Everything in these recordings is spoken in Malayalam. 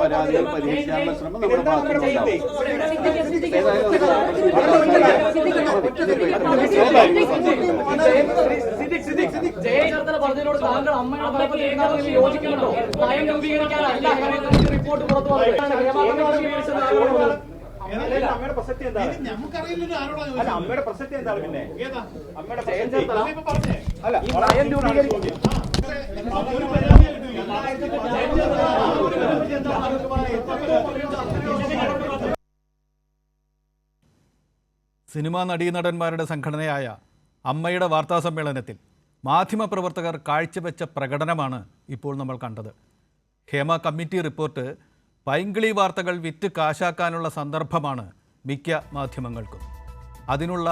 പരാതികൾ പരിഹരിക്കാനുള്ള ശ്രമം നമ്മുടെ ഭാഗത്തുനിന്നുണ്ടാവും. അമ്മയുടെ പ്രസക്തി എന്താണ്? അല്ല, അമ്മയുടെ പ്രസക്തി എന്താണ്? പിന്നെ അമ്മയുടെ അല്ല സിനിമാ നടീനടന്മാരുടെ സംഘടനയായ അമ്മയുടെ വാർത്താസമ്മേളനത്തിൽ മാധ്യമപ്രവർത്തകർ കാഴ്ചവെച്ച പ്രകടനമാണ് ഇപ്പോൾ നമ്മൾ കണ്ടത്. ഹേമ കമ്മിറ്റി റിപ്പോർട്ട് പൈങ്കിളി വാർത്തകൾ വിറ്റ് കാശാക്കാനുള്ള സന്ദർഭമാണ് മിക്ക മാധ്യമങ്ങൾക്കും. അതിനുള്ള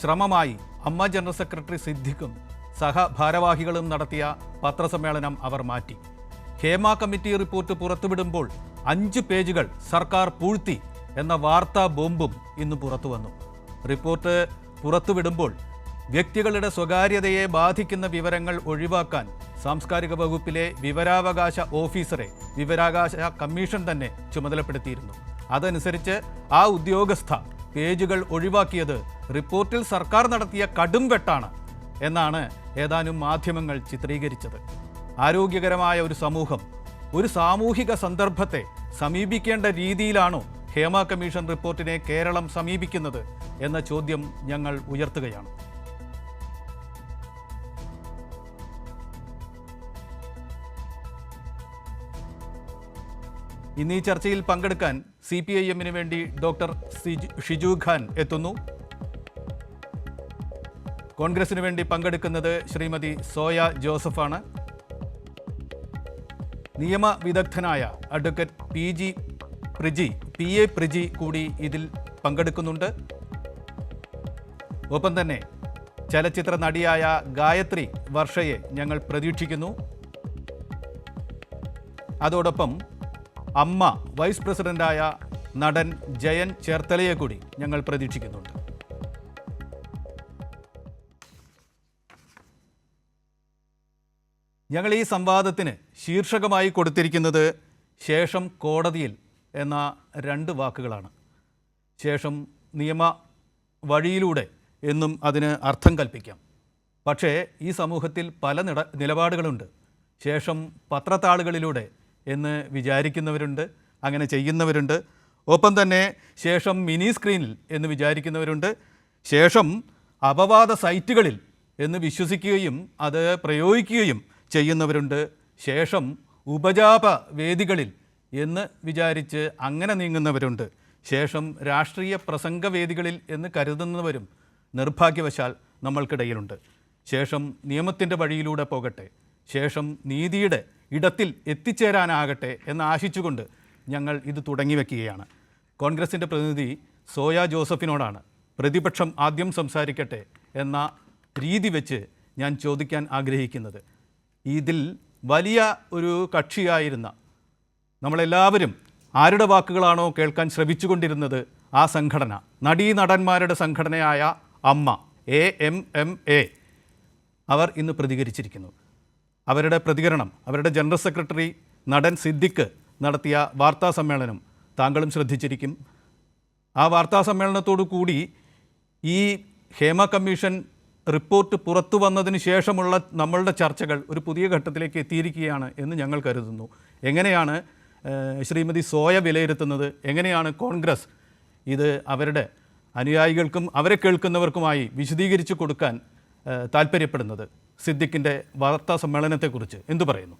ശ്രമമായി അമ്മ ജനറൽ സെക്രട്ടറി സിദ്ദിഖും സഹഭാരവാഹികളും നടത്തിയ പത്രസമ്മേളനം അവർ മാറ്റി. ഹേമ കമ്മിറ്റി റിപ്പോർട്ട് പുറത്തുവിടുമ്പോൾ 5 പേജുകൾ സർക്കാർ പൂഴ്ത്തി എന്ന വാർത്താ ബോംബും ഇന്ന് പുറത്തു വന്നു. റിപ്പോർട്ട് പുറത്തുവിടുമ്പോൾ വ്യക്തികളുടെ സ്വകാര്യതയെ ബാധിക്കുന്ന വിവരങ്ങൾ ഒഴിവാക്കാൻ സാംസ്കാരിക വകുപ്പിലെ വിവരാവകാശ ഓഫീസറെ വിവരാവകാശ കമ്മീഷൻ തന്നെ ചുമതലപ്പെടുത്തിയിരുന്നു. അതനുസരിച്ച് ആ ഉദ്യോഗസ്ഥ പേജുകൾ ഒഴിവാക്കിയത് റിപ്പോർട്ടിൽ സർക്കാർ നടത്തിയ കടും വെട്ടാണ് എന്നാണ് ഏതാനും മാധ്യമങ്ങൾ ചിത്രീകരിച്ചത്. ആരോഗ്യകരമായ ഒരു സമൂഹം ഒരു സാമൂഹിക സന്ദർഭത്തെ സമീപിക്കേണ്ട രീതിയിലാണോ ഹേമ കമ്മീഷൻ റിപ്പോർട്ടിനെ കേരളം സമീപിക്കുന്നത് എന്ന ചോദ്യം ഞങ്ങൾ ഉയർത്തുകയാണ്. ഇന്ന് ഈ ചർച്ചയിൽ പങ്കെടുക്കാൻ CPIM-ന് വേണ്ടി ഡോക്ടർ ഷിജു ഖാൻ എത്തുന്നു. കോൺഗ്രസിന് വേണ്ടി പങ്കെടുക്കുന്നത് ശ്രീമതി സോയ ജോസഫാണ്. നിയമ വിദഗ്ധനായ അഡ്വക്കേറ്റ് PA പ്രിജി കൂടി ഇതിൽ പങ്കെടുക്കുന്നുണ്ട്. ഒപ്പം തന്നെ ചലച്ചിത്ര നടിയായ ഗായത്രി വർഷയെ ഞങ്ങൾ പ്രതീക്ഷിക്കുന്നു. അതോടൊപ്പം അമ്മ വൈസ് പ്രസിഡന്റായ നടൻ ജയൻ ചേർത്തലയെ കൂടി ഞങ്ങൾ പ്രതീക്ഷിക്കുന്നുണ്ട്. ഞങ്ങൾ ഈ സംവാദത്തിന് ശീർഷകമായി കൊടുത്തിരിക്കുന്നത് ശേഷം കോടതിയിൽ എന്ന 2 വാക്കുകളാണ്. ശേഷം നിയമ വഴിയിലൂടെ എന്നും അതിന് അർത്ഥം കൽപ്പിക്കാം. പക്ഷേ ഈ സമൂഹത്തിൽ പല നിലപാടുകളുണ്ട്. ശേഷം പത്രത്താളുകളിലൂടെ എന്ന് വിചാരിക്കുന്നവരുണ്ട്, അങ്ങനെ ചെയ്യുന്നവരുണ്ട്. ഒപ്പം തന്നെ ശേഷം മിനി സ്ക്രീനിൽ എന്ന് വിചാരിക്കുന്നവരുണ്ട്. ശേഷം അപവാദ സൈറ്റുകളിൽ എന്ന് വിശ്വസിക്കുകയും അത് പ്രയോഗിക്കുകയും ചെയ്യുന്നവരുണ്ട്. ശേഷം ഉപജാപ വേദികളിൽ എന്ന് വിചാരിച്ച് അങ്ങനെ നീങ്ങുന്നവരുണ്ട്. ശേഷം രാഷ്ട്രീയ പ്രസംഗവേദികളിൽ എന്ന് കരുതുന്നവരും നിർഭാഗ്യവശാൽ നമ്മൾക്കിടയിലുണ്ട്. ശേഷം നിയമത്തിൻ്റെ വഴിയിലൂടെ പോകട്ടെ, ശേഷം നീതിയുടെ ഇടത്തിൽ എത്തിച്ചേരാനാകട്ടെ എന്ന് ആശിച്ചുകൊണ്ട് ഞങ്ങൾ ഇത് തുടങ്ങി വയ്ക്കുകയാണ്. കോൺഗ്രസിൻ്റെ പ്രതിനിധി സോയ ജോസഫിനോടാണ് പ്രതിപക്ഷം ആദ്യം സംസാരിക്കട്ടെ എന്ന രീതി വെച്ച് ഞാൻ ചോദിക്കാൻ ആഗ്രഹിക്കുന്നത്. ഇതിൽ വലിയ ഒരു കക്ഷിയായിരുന്ന നമ്മളെല്ലാവരും ആരുടെ വാക്കുകളാണോ കേൾക്കാൻ ശ്രമിച്ചുകൊണ്ടിരുന്നത് ആ സംഘടന, നടീനടന്മാരുടെ സംഘടനയായ അമ്മ AMMA, അവർ ഇന്ന് പ്രതികരിച്ചിരിക്കുന്നു. അവരുടെ പ്രതികരണം, അവരുടെ ജനറൽ സെക്രട്ടറി നടൻ സിദ്ദിഖ് നടത്തിയ വാർത്താ സമ്മേളനം താങ്കളും ശ്രദ്ധിച്ചിരിക്കും. ആ വാർത്താ സമ്മേളനത്തോടു കൂടി ഈ ഹേമ കമ്മീഷൻ റിപ്പോർട്ട് പുറത്തു വന്നതിന് ശേഷമുള്ള നമ്മളുടെ ചർച്ചകൾ ഒരു പുതിയ ഘട്ടത്തിലേക്ക് എത്തിയിരിക്കുകയാണ് എന്ന് ഞങ്ങൾ കരുതുന്നു. എങ്ങനെയാണ് ശ്രീമതി സോയ വിലയിരുത്തുന്നത്? എങ്ങനെയാണ് കോൺഗ്രസ് ഇത് അവരുടെ അനുയായികൾക്കും അവരെ കേൾക്കുന്നവർക്കുമായി വിശദീകരിച്ചു കൊടുക്കാൻ താല്പര്യപ്പെടുന്നത്? സിദ്ദിഖിൻ്റെ വാർത്താ സമ്മേളനത്തെക്കുറിച്ച് എന്തു പറയുന്നു?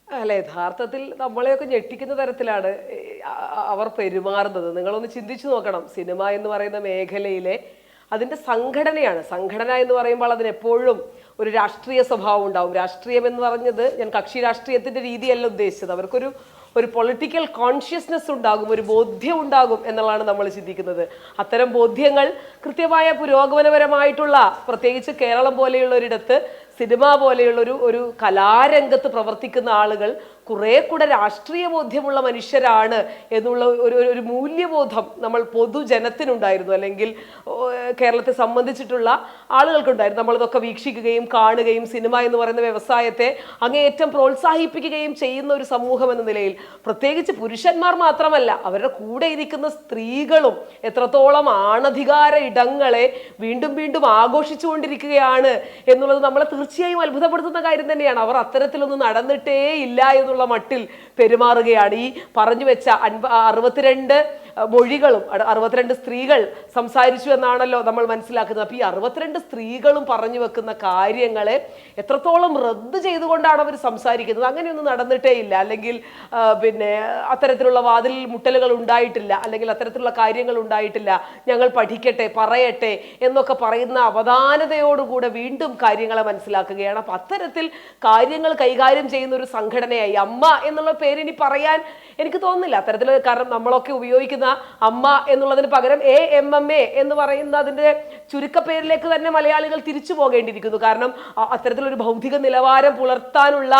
അല്ല, യഥാർത്ഥത്തിൽ നമ്മളെയൊക്കെ ഞെട്ടിക്കുന്ന തരത്തിലാണ് അവർ പെരുമാറുന്നത്. നിങ്ങളൊന്ന് ചിന്തിച്ചു നോക്കണം. സിനിമ എന്ന് പറയുന്ന മേഖലയിലെ അതിൻ്റെ സംഘടനയാണ്. സംഘടന എന്ന് പറയുമ്പോൾ അതിനെപ്പോഴും ഒരു രാഷ്ട്രീയ സ്വഭാവം ഉണ്ടാവും. രാഷ്ട്രീയം എന്ന് പറഞ്ഞത് ഞാൻ കക്ഷി രാഷ്ട്രീയത്തിൻ്റെ രീതിയല്ല ഉദ്ദേശിച്ചത്. അവർക്കൊരു പൊളിറ്റിക്കൽ കോൺഷ്യസ്നെസ് ഉണ്ടാകും, ഒരു ബോധ്യം ഉണ്ടാകും എന്നുള്ളതാണ് നമ്മൾ ചിന്തിക്കുന്നത്. അത്തരം ബോധ്യങ്ങൾ കൃത്യമായ പുരോഗമനപരമായിട്ടുള്ള, പ്രത്യേകിച്ച് കേരളം പോലെയുള്ള ഒരിടത്ത് സിനിമ പോലെയുള്ള ഒരു കലാരംഗത്ത് പ്രവർത്തിക്കുന്ന ആളുകൾ കുറെ കൂടെ രാഷ്ട്രീയ ബോധ്യമുള്ള മനുഷ്യരാണ് എന്നുള്ള ഒരു മൂല്യബോധം നമ്മൾ പൊതുജനത്തിനുണ്ടായിരുന്നു, അല്ലെങ്കിൽ കേരളത്തെ സംബന്ധിച്ചിട്ടുള്ള ആളുകൾക്കുണ്ടായിരുന്നു. നമ്മളിതൊക്കെ വീക്ഷിക്കുകയും കാണുകയും സിനിമ എന്ന് പറയുന്ന വ്യവസായത്തെ അങ്ങേയറ്റം പ്രോത്സാഹിപ്പിക്കുകയും ചെയ്യുന്ന ഒരു സമൂഹം എന്ന നിലയിൽ, പ്രത്യേകിച്ച് പുരുഷന്മാർ മാത്രമല്ല അവരുടെ കൂടെ ഇരിക്കുന്ന സ്ത്രീകളും എത്രത്തോളം ആണധികാര ഇടങ്ങളെ വീണ്ടും വീണ്ടും ആഘോഷിച്ചുകൊണ്ടിരിക്കുകയാണ് എന്നുള്ളത് നമ്മളെ തീർച്ചയായും അത്ഭുതപ്പെടുത്തുന്ന കാര്യം തന്നെയാണ്. അവർ അത്തരത്തിലൊന്നും നടന്നിട്ടേ ഇല്ല എന്നുള്ള മട്ടിൽ പെരുമാറുകയാണ്. ഈ പറഞ്ഞു വെച്ച 62 മൊഴികളും 62 സ്ത്രീകൾ സംസാരിച്ചു എന്നാണല്ലോ നമ്മൾ മനസ്സിലാക്കുന്നത്. അപ്പൊ ഈ 62 സ്ത്രീകളും പറഞ്ഞു വെക്കുന്ന കാര്യങ്ങളെ എത്രത്തോളം റദ്ദ് ചെയ്തുകൊണ്ടാണ് അവർ സംസാരിക്കുന്നത്. അങ്ങനെയൊന്നും നടന്നിട്ടേ ഇല്ല, അല്ലെങ്കിൽ പിന്നെ അത്തരത്തിലുള്ള വാതിൽ മുട്ടലുകൾ ഉണ്ടായിട്ടില്ല, അല്ലെങ്കിൽ അത്തരത്തിലുള്ള കാര്യങ്ങൾ ഉണ്ടായിട്ടില്ല, ഞങ്ങൾ പഠിക്കട്ടെ പറയട്ടെ എന്നൊക്കെ പറയുന്ന അവധാനതയോടുകൂടെ വീണ്ടും കാര്യങ്ങളെ മനസ്സിലാക്കുകയാണ്. അപ്പൊ അത്തരത്തിൽ കാര്യങ്ങൾ കൈകാര്യം ചെയ്യുന്ന ഒരു സംഘടനയായി അമ്മ എന്നുള്ള പേര് ഇനി പറയാൻ എനിക്ക് തോന്നുന്നില്ല അത്തരത്തിൽ. കാരണം നമ്മളൊക്കെ ഉപയോഗിക്കുന്ന അമ്മ എന്നുള്ളതിന് പകരം AMMA എന്ന് പറയുന്ന അതിന്റെ ചുരുക്കപ്പേരിലേക്ക് തന്നെ മലയാളികൾ തിരിച്ചു പോകേണ്ടിയിരിക്കുന്നു. കാരണം അത്തരത്തിലൊരു ഭൗതിക നിലവാരം പുലർത്താനുള്ള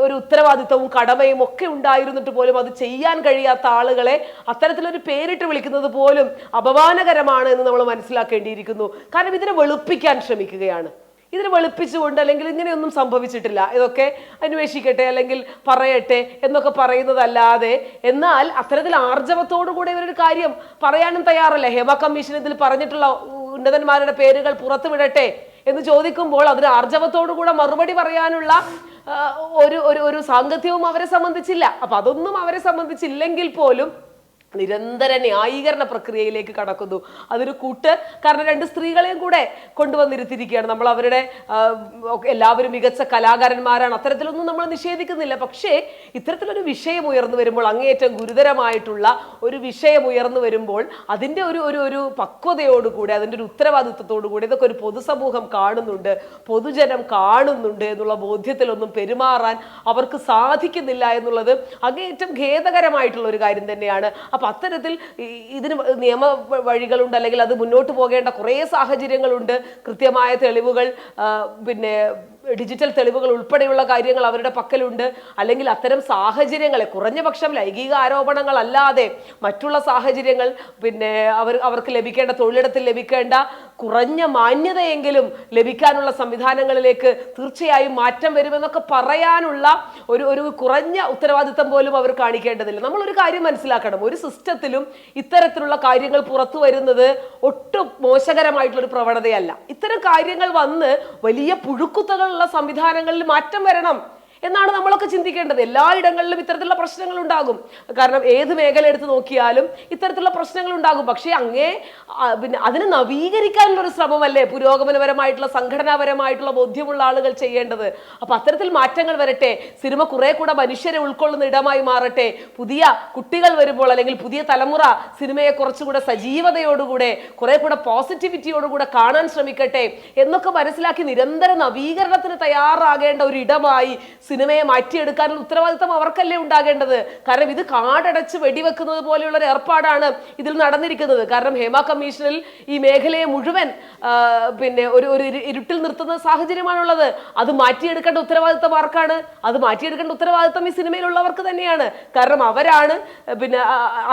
ഒരു ഉത്തരവാദിത്വവും കടമയും ഒക്കെ ഉണ്ടായിരുന്നിട്ട് പോലും അത് ചെയ്യാൻ കഴിയാത്ത ആളുകളെ അത്തരത്തിലൊരു പേരിട്ട് വിളിക്കുന്നത് പോലും അപമാനകരമാണ് എന്ന് നമ്മൾ മനസ്സിലാക്കേണ്ടിയിരിക്കുന്നു. കാരണം ഇതിനെ വെളുപ്പിക്കാൻ ശ്രമിക്കുകയാണ്. ഇതിനെ വെളുപ്പിച്ചുകൊണ്ട്, അല്ലെങ്കിൽ ഇങ്ങനെയൊന്നും സംഭവിച്ചിട്ടില്ല, ഇതൊക്കെ അന്വേഷിക്കട്ടെ അല്ലെങ്കിൽ പറയട്ടെ എന്നൊക്കെ പറയുന്നതല്ലാതെ, എന്നാൽ അത്തരത്തിൽ ആർജവത്തോടു കൂടെ ഇവരൊരു കാര്യം പറയാനും തയ്യാറല്ല. ഹേമ കമ്മീഷൻ ഇതിൽ പറഞ്ഞിട്ടുള്ള ഉന്നതന്മാരുടെ പേരുകൾ പുറത്തുവിടട്ടെ എന്ന് ചോദിക്കുമ്പോൾ അതിന് ആർജവത്തോടു കൂടെ മറുപടി പറയാനുള്ള ഒരു സാങ്കത്യവും അവരെ സംബന്ധിച്ചില്ല. അപ്പൊ അതൊന്നും അവരെ സംബന്ധിച്ചില്ലെങ്കിൽ പോലും നിരന്തര ന്യായീകരണ പ്രക്രിയയിലേക്ക് കടക്കുന്നു. അതൊരു കൂട്ട്, കാരണം 2 സ്ത്രീകളെയും കൂടെ കൊണ്ടുവന്നിരുത്തിയിരിക്കുകയാണ്. നമ്മൾ അവരുടെ എല്ലാവരും മികച്ച കലാകാരന്മാരാണ്, അത്തരത്തിലൊന്നും നമ്മൾ നിഷേധിക്കുന്നില്ല. പക്ഷേ ഇത്തരത്തിലൊരു വിഷയം ഉയർന്നു വരുമ്പോൾ, അങ്ങേയറ്റം ഗുരുതരമായിട്ടുള്ള ഒരു വിഷയം ഉയർന്നു വരുമ്പോൾ അതിൻ്റെ ഒരു പക്വതയോടുകൂടി, അതിൻ്റെ ഒരു ഉത്തരവാദിത്വത്തോടുകൂടി ഇതൊക്കെ ഒരു പൊതുസമൂഹം കാണുന്നുണ്ട്, പൊതുജനം കാണുന്നുണ്ട് എന്നുള്ള ബോധ്യത്തിലൊന്നും പെരുമാറാൻ അവർക്ക് സാധിക്കുന്നില്ല എന്നുള്ളത് അങ്ങേയറ്റം ഖേദകരമായിട്ടുള്ള ഒരു കാര്യം തന്നെയാണ്. അപ്പൊ അത്തരത്തിൽ ഇതിന് നിയമ വഴികളുണ്ട്, അല്ലെങ്കിൽ അത് മുന്നോട്ട് പോകേണ്ട കുറേ സാഹചര്യങ്ങളുണ്ട്. കൃത്യമായ തെളിവുകൾ, പിന്നെ ഡിജിറ്റൽ തെളിവുകൾ ഉൾപ്പെടെയുള്ള കാര്യങ്ങൾ അവരുടെ പക്കലുണ്ട്. അല്ലെങ്കിൽ അത്തരം സാഹചര്യങ്ങളെ, കുറഞ്ഞ പക്ഷം ലൈംഗിക ആരോപണങ്ങൾ അല്ലാതെ മറ്റുള്ള സാഹചര്യങ്ങൾ, പിന്നെ അവർക്ക് ലഭിക്കേണ്ട തൊഴിലിടത്തിൽ ലഭിക്കേണ്ട കുറഞ്ഞ മാന്യതയെങ്കിലും ലഭിക്കാനുള്ള സംവിധാനങ്ങളിലേക്ക് തീർച്ചയായും മാറ്റം വരുമെന്നൊക്കെ പറയാനുള്ള ഒരു കുറഞ്ഞ ഉത്തരവാദിത്തം പോലും അവർ കാണിക്കേണ്ടതില്ല. നമ്മളൊരു കാര്യം മനസ്സിലാക്കണം, ഒരു സിസ്റ്റത്തിലും ഇത്തരത്തിലുള്ള കാര്യങ്ങൾ പുറത്തു വരുന്നത് ഒട്ടും മോശകരമായിട്ടുള്ള ഒരു പ്രവണതയല്ല. ഇത്തരം കാര്യങ്ങൾ വന്ന് വലിയ പുഴുക്കുത്തകളുള്ള സംവിധാനങ്ങളിൽ മാറ്റം വരണം എന്നാണ് നമ്മളൊക്കെ ചിന്തിക്കേണ്ടത്. എല്ലായിടങ്ങളിലും ഇത്തരത്തിലുള്ള പ്രശ്നങ്ങൾ ഉണ്ടാകും. കാരണം ഏത് മേഖല എടുത്ത് നോക്കിയാലും ഇത്തരത്തിലുള്ള പ്രശ്നങ്ങൾ ഉണ്ടാകും. പക്ഷേ പിന്നെ അതിനെ നവീകരിക്കാനുള്ള ഒരു ശ്രമമല്ലേ പുരോഗമനപരമായിട്ടുള്ള സംഘടനാപരമായിട്ടുള്ള ബോധ്യമുള്ള ആളുകൾ ചെയ്യേണ്ടത്. അപ്പൊ അത്തരത്തിൽ മാറ്റങ്ങൾ വരട്ടെ. സിനിമ കുറെ കൂടെ മനുഷ്യരെ ഉൾക്കൊള്ളുന്ന ഇടമായി മാറട്ടെ. പുതിയ കുട്ടികൾ വരുമ്പോൾ, അല്ലെങ്കിൽ പുതിയ തലമുറ സിനിമയെ കുറച്ചുകൂടെ സജീവതയോടുകൂടെ, കുറെ കൂടെ പോസിറ്റിവിറ്റിയോടുകൂടെ കാണാൻ ശ്രമിക്കട്ടെ എന്നൊക്കെ മനസ്സിലാക്കി നിരന്തര നവീകരണത്തിന് തയ്യാറാകേണ്ട ഒരു ഇടമായി സിനിമയെ മാറ്റിയെടുക്കാനുള്ള ഉത്തരവാദിത്തം അവർക്കല്ലേ ഉണ്ടാകേണ്ടത്. കാരണം ഇത് കാടടച്ച് വെടിവെക്കുന്നത് പോലെയുള്ള ഒരു ഏർപ്പാടാണ് ഇതിൽ നടന്നിരിക്കുന്നത്. കാരണം ഹേമ കമ്മീഷനിൽ ഈ മേഖലയെ മുഴുവൻ പിന്നെ ഒരു ഇരുട്ടിൽ നിർത്തുന്ന സാഹചര്യമാണുള്ളത്. അത് മാറ്റിയെടുക്കേണ്ട ഉത്തരവാദിത്തം ആർക്കാണ്? അത് മാറ്റിയെടുക്കേണ്ട ഉത്തരവാദിത്തം ഈ സിനിമയിലുള്ളവർക്ക് തന്നെയാണ്. കാരണം അവരാണ് പിന്നെ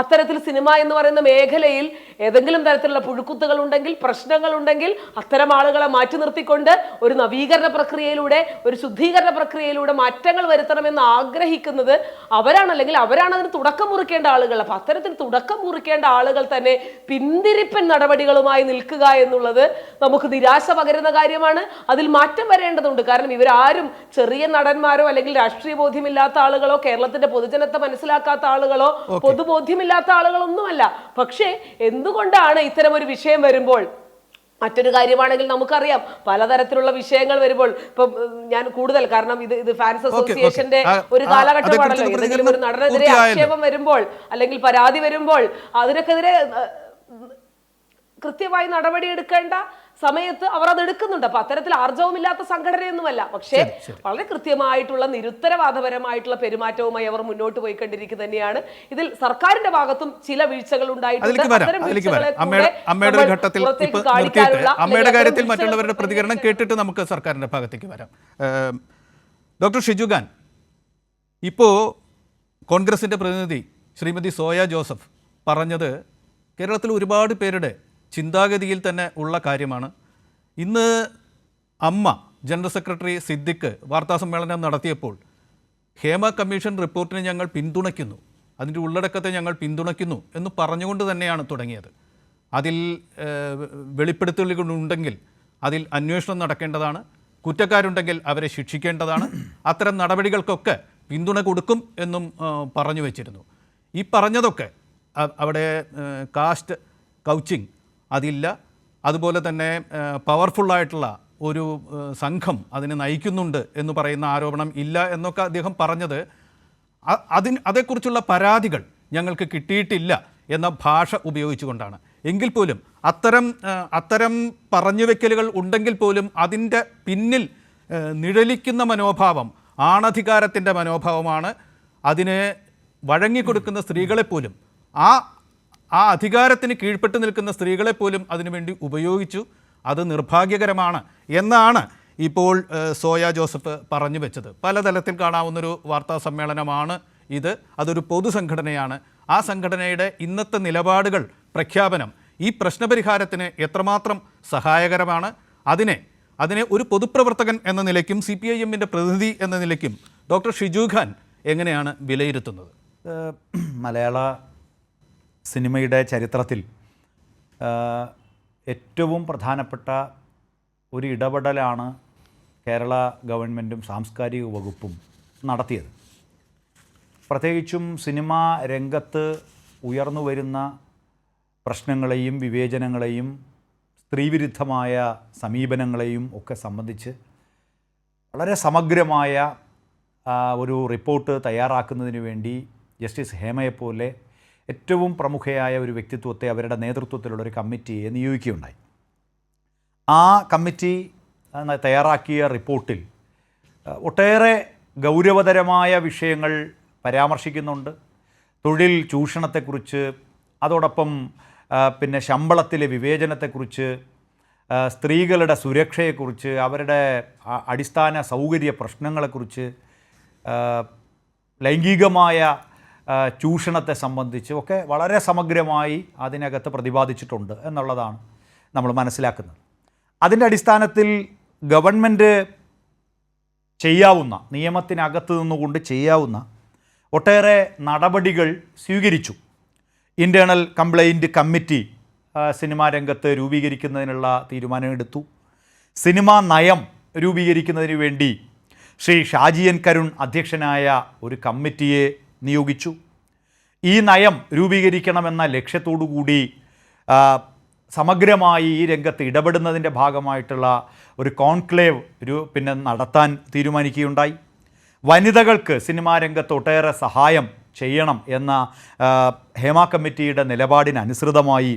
അത്തരത്തിൽ സിനിമ എന്ന് പറയുന്ന മേഖലയിൽ ഏതെങ്കിലും തരത്തിലുള്ള പുഴുക്കുത്തുകൾ ഉണ്ടെങ്കിൽ, പ്രശ്നങ്ങൾ ഉണ്ടെങ്കിൽ അത്തരം ആളുകളെ മാറ്റി നിർത്തിക്കൊണ്ട് ഒരു നവീകരണ പ്രക്രിയയിലൂടെ, ഒരു ശുദ്ധീകരണ പ്രക്രിയയിലൂടെ മാറ്റങ്ങൾ വരുത്തണമെന്ന് ആഗ്രഹിക്കുന്നത് അവരാണ്, അല്ലെങ്കിൽ അവരാണ് അതിന് തുടക്കം കുറിക്കേണ്ട ആളുകൾ. അപ്പൊ അത്തരത്തിൽ തുടക്കം കുറിക്കേണ്ട ആളുകൾ തന്നെ പിന്തിരിപ്പൻ നടപടികളുമായി നിൽക്കുക എന്നുള്ളത് നമുക്ക് നിരാശ പകരുന്ന കാര്യമാണ്. അതിൽ മാറ്റം വരേണ്ടതുണ്ട്. കാരണം ഇവരാരും ചെറിയ നടന്മാരോ അല്ലെങ്കിൽ രാഷ്ട്രീയ ബോധ്യമില്ലാത്ത ആളുകളോ കേരളത്തിന്റെ പൊതുജനത്തെ മനസ്സിലാക്കാത്ത ആളുകളോ പൊതുബോധ്യമില്ലാത്ത ആളുകളൊന്നുമല്ല. പക്ഷേ എന്തുകൊണ്ടാണ് ഇത്തരം ഒരു വിഷയം വരുമ്പോൾ, മറ്റൊരു കാര്യമാണെങ്കിൽ നമുക്കറിയാം പലതരത്തിലുള്ള വിഷയങ്ങൾ വരുമ്പോൾ, ഇപ്പം ഞാൻ കൂടുതൽ, കാരണം ഇത് ഫാൻസ് അസോസിയേഷന്റെ ഒരു കാലഘട്ടമാണല്ലോ. ഏതെങ്കിലും ഒരു നടനെതിരെ ആക്ഷേപം വരുമ്പോൾ അല്ലെങ്കിൽ പരാതി വരുമ്പോൾ അതിനൊക്കെതിരെ കൃത്യമായി നടപടിയെടുക്കേണ്ട സമയത്ത് അവർ അത് എടുക്കുന്നുണ്ട്. അപ്പൊ അത്തരത്തിൽ ആർജവമില്ലാത്ത സംഘടനയൊന്നുമല്ല. പക്ഷേ വളരെ കൃത്യമായിട്ടുള്ള നിരുത്തരവാദപരമായിട്ടുള്ള പെരുമാറ്റവുമായി അവർ മുന്നോട്ട് പോയിക്കൊണ്ടിരിക്കുക തന്നെയാണ്. ഇതിൽ സർക്കാരിന്റെ ഭാഗത്തും ചില വീഴ്ചകൾ ഉണ്ടായിട്ടുണ്ട്. അമ്മയുടെ കാര്യത്തിൽ മറ്റുള്ളവരുടെ പ്രതികരണം കേട്ടിട്ട് നമുക്ക് സർക്കാരിന്റെ ഭാഗത്തേക്ക് വരാം. ഡോക്ടർ ഷിജു ഖാൻ, ഇപ്പോൾ കോൺഗ്രസിൻ്റെ പ്രതിനിധി ശ്രീമതി സോയ ജോസഫ് പറഞ്ഞത് കേരളത്തിൽ ഒരുപാട് പേരുടെ ചിന്താഗതിയിൽ തന്നെ ഉള്ള കാര്യമാണ്. ഇന്ന് അമ്മ ജനറൽ സെക്രട്ടറി സിദ്ദിഖ് വാർത്താസമ്മേളനം നടത്തിയപ്പോൾ ഹേമ കമ്മീഷൻ റിപ്പോർട്ടിനെ ഞങ്ങൾ പിന്തുണയ്ക്കുന്നു, അതിൻ്റെ ഉള്ളടക്കത്തെ ഞങ്ങൾ പിന്തുണയ്ക്കുന്നു എന്ന് പറഞ്ഞുകൊണ്ട് തന്നെയാണ് തുടങ്ങിയത്. അതിൽ വെളിപ്പെടുത്തലുകളുണ്ടെങ്കിൽ അതിൽ അന്വേഷണം നടക്കേണ്ടതാണ്, കുറ്റക്കാരുണ്ടെങ്കിൽ അവരെ ശിക്ഷിക്കേണ്ടതാണ്, അത്തരം നടപടികൾക്കൊക്കെ പിന്തുണ കൊടുക്കും എന്നും പറഞ്ഞു വച്ചിരുന്നു. ഈ പറഞ്ഞതൊക്കെ അവിടെ കാസ്റ്റ് കൗച്ചിങ് അതില്ല, അതുപോലെ തന്നെ പവർഫുള്ളായിട്ടുള്ള ഒരു സംഘം അതിനെ നയിക്കുന്നുണ്ട് എന്ന് പറയുന്ന ആരോപണം ഇല്ല എന്നൊക്കെ അദ്ദേഹം പറഞ്ഞത് അതേക്കുറിച്ചുള്ള പരാതികൾ ഞങ്ങൾക്ക് കിട്ടിയിട്ടില്ല എന്ന ഭാഷ ഉപയോഗിച്ചുകൊണ്ടാണ്. എങ്കിൽ പോലും അത്തരം പറഞ്ഞുവെക്കലുകൾ ഉണ്ടെങ്കിൽ പോലും അതിൻ്റെ പിന്നിൽ നിഴലിക്കുന്ന മനോഭാവം ആണധികാരത്തിൻ്റെ മനോഭാവമാണ്. അതിന് വഴങ്ങിക്കൊടുക്കുന്ന സ്ത്രീകളെപ്പോലും ആ അധികാരത്തിന് കീഴ്പ്പെട്ട് നിൽക്കുന്ന സ്ത്രീകളെപ്പോലും അതിനുവേണ്ടി ഉപയോഗിച്ചു. അത് നിർഭാഗ്യകരമാണ് എന്നാണ് ഇപ്പോൾ സോയ ജോസഫ് പറഞ്ഞു വെച്ചത്. പലതലത്തിൽ കാണാവുന്നൊരു വാർത്താ സമ്മേളനമാണ് ഇത്. അതൊരു പൊതുസംഘടനയാണ്. ആ സംഘടനയുടെ ഇന്നത്തെ നിലപാടുകൾ പ്രഖ്യാപനം ഈ പ്രശ്നപരിഹാരത്തിന് എത്രമാത്രം സഹായകരമാണ്, അതിനെ ഒരു പൊതുപ്രവർത്തകൻ എന്ന നിലയ്ക്കും CPIM-ൻ്റെ പ്രതിനിധി എന്ന നിലയ്ക്കും ഡോക്ടർ ഷിജു ഖാൻ എങ്ങനെയാണ് വിലയിരുത്തുന്നത്? മലയാള സിനിമയുടെ ചരിത്രത്തിൽ ഏറ്റവും പ്രധാനപ്പെട്ട ഒരു ഇടപെടലാണ് കേരള ഗവൺമെൻറ്റും സാംസ്കാരിക വകുപ്പും നടത്തിയത്. പ്രത്യേകിച്ചും സിനിമാ രംഗത്ത് ഉയർന്നു വരുന്ന പ്രശ്നങ്ങളെയും വിവേചനങ്ങളെയും സ്ത്രീവിരുദ്ധമായ സമീപനങ്ങളെയും ഒക്കെ സംബന്ധിച്ച് വളരെ സമഗ്രമായ ഒരു റിപ്പോർട്ട് തയ്യാറാക്കുന്നതിന് വേണ്ടി ജസ്റ്റിസ് ഹേമയെപ്പോലെ ഏറ്റവും പ്രമുഖയായ ഒരു വ്യക്തിത്വത്തെ അവരുടെ നേതൃത്വത്തിലുള്ളൊരു കമ്മിറ്റിയെ നിയോഗിക്കുകയുണ്ടായി. ആ കമ്മിറ്റി തയ്യാറാക്കിയ റിപ്പോർട്ടിൽ ഒട്ടേറെ ഗൗരവതരമായ വിഷയങ്ങൾ പരാമർശിക്കുന്നുണ്ട്. തൊഴിൽ ചൂഷണത്തെക്കുറിച്ച്, അതോടൊപ്പം പിന്നെ ശമ്പളത്തിലെ വിവേചനത്തെക്കുറിച്ച്, സ്ത്രീകളുടെ സുരക്ഷയെക്കുറിച്ച്, അവരുടെ അടിസ്ഥാന സൗകര്യ പ്രശ്നങ്ങളെക്കുറിച്ച്, ലൈംഗികമായ ചൂഷണത്തെ സംബന്ധിച്ച് ഒക്കെ വളരെ സമഗ്രമായി അതിനകത്ത് പ്രതിപാദിച്ചിട്ടുണ്ട് എന്നുള്ളതാണ് നമ്മൾ മനസ്സിലാക്കുന്നത്. അതിൻ്റെ അടിസ്ഥാനത്തിൽ ഗവൺമെൻറ് ചെയ്യാവുന്ന, നിയമത്തിനകത്ത് നിന്നുകൊണ്ട് ചെയ്യാവുന്ന ഒട്ടേറെ നടപടികൾ സ്വീകരിച്ചു. ഇൻറ്റേർണൽ കംപ്ലയിൻറ്റ് കമ്മിറ്റി സിനിമാ രംഗത്ത് രൂപീകരിക്കുന്നതിനുള്ള തീരുമാനമെടുത്തു. സിനിമാ നയം രൂപീകരിക്കുന്നതിന് വേണ്ടി ശ്രീ ഷാജി എൻ കരുൺ അധ്യക്ഷനായ ഒരു കമ്മിറ്റിയെ നിയോഗിച്ചു. ഈ നയം രൂപീകരിക്കണമെന്ന ലക്ഷ്യത്തോടു കൂടി സമഗ്രമായി ഈ രംഗത്ത് ഇടപെടുന്നതിൻ്റെ ഭാഗമായിട്ടുള്ള ഒരു കോൺക്ലേവ് പിന്നെ നടത്താൻ തീരുമാനിക്കുകയുണ്ടായി. വനിതകൾക്ക് സിനിമാ രംഗത്ത് ഒട്ടേറെ സഹായം ചെയ്യണം എന്ന ഹേമ കമ്മിറ്റിയുടെ നിലപാടിനനുസൃതമായി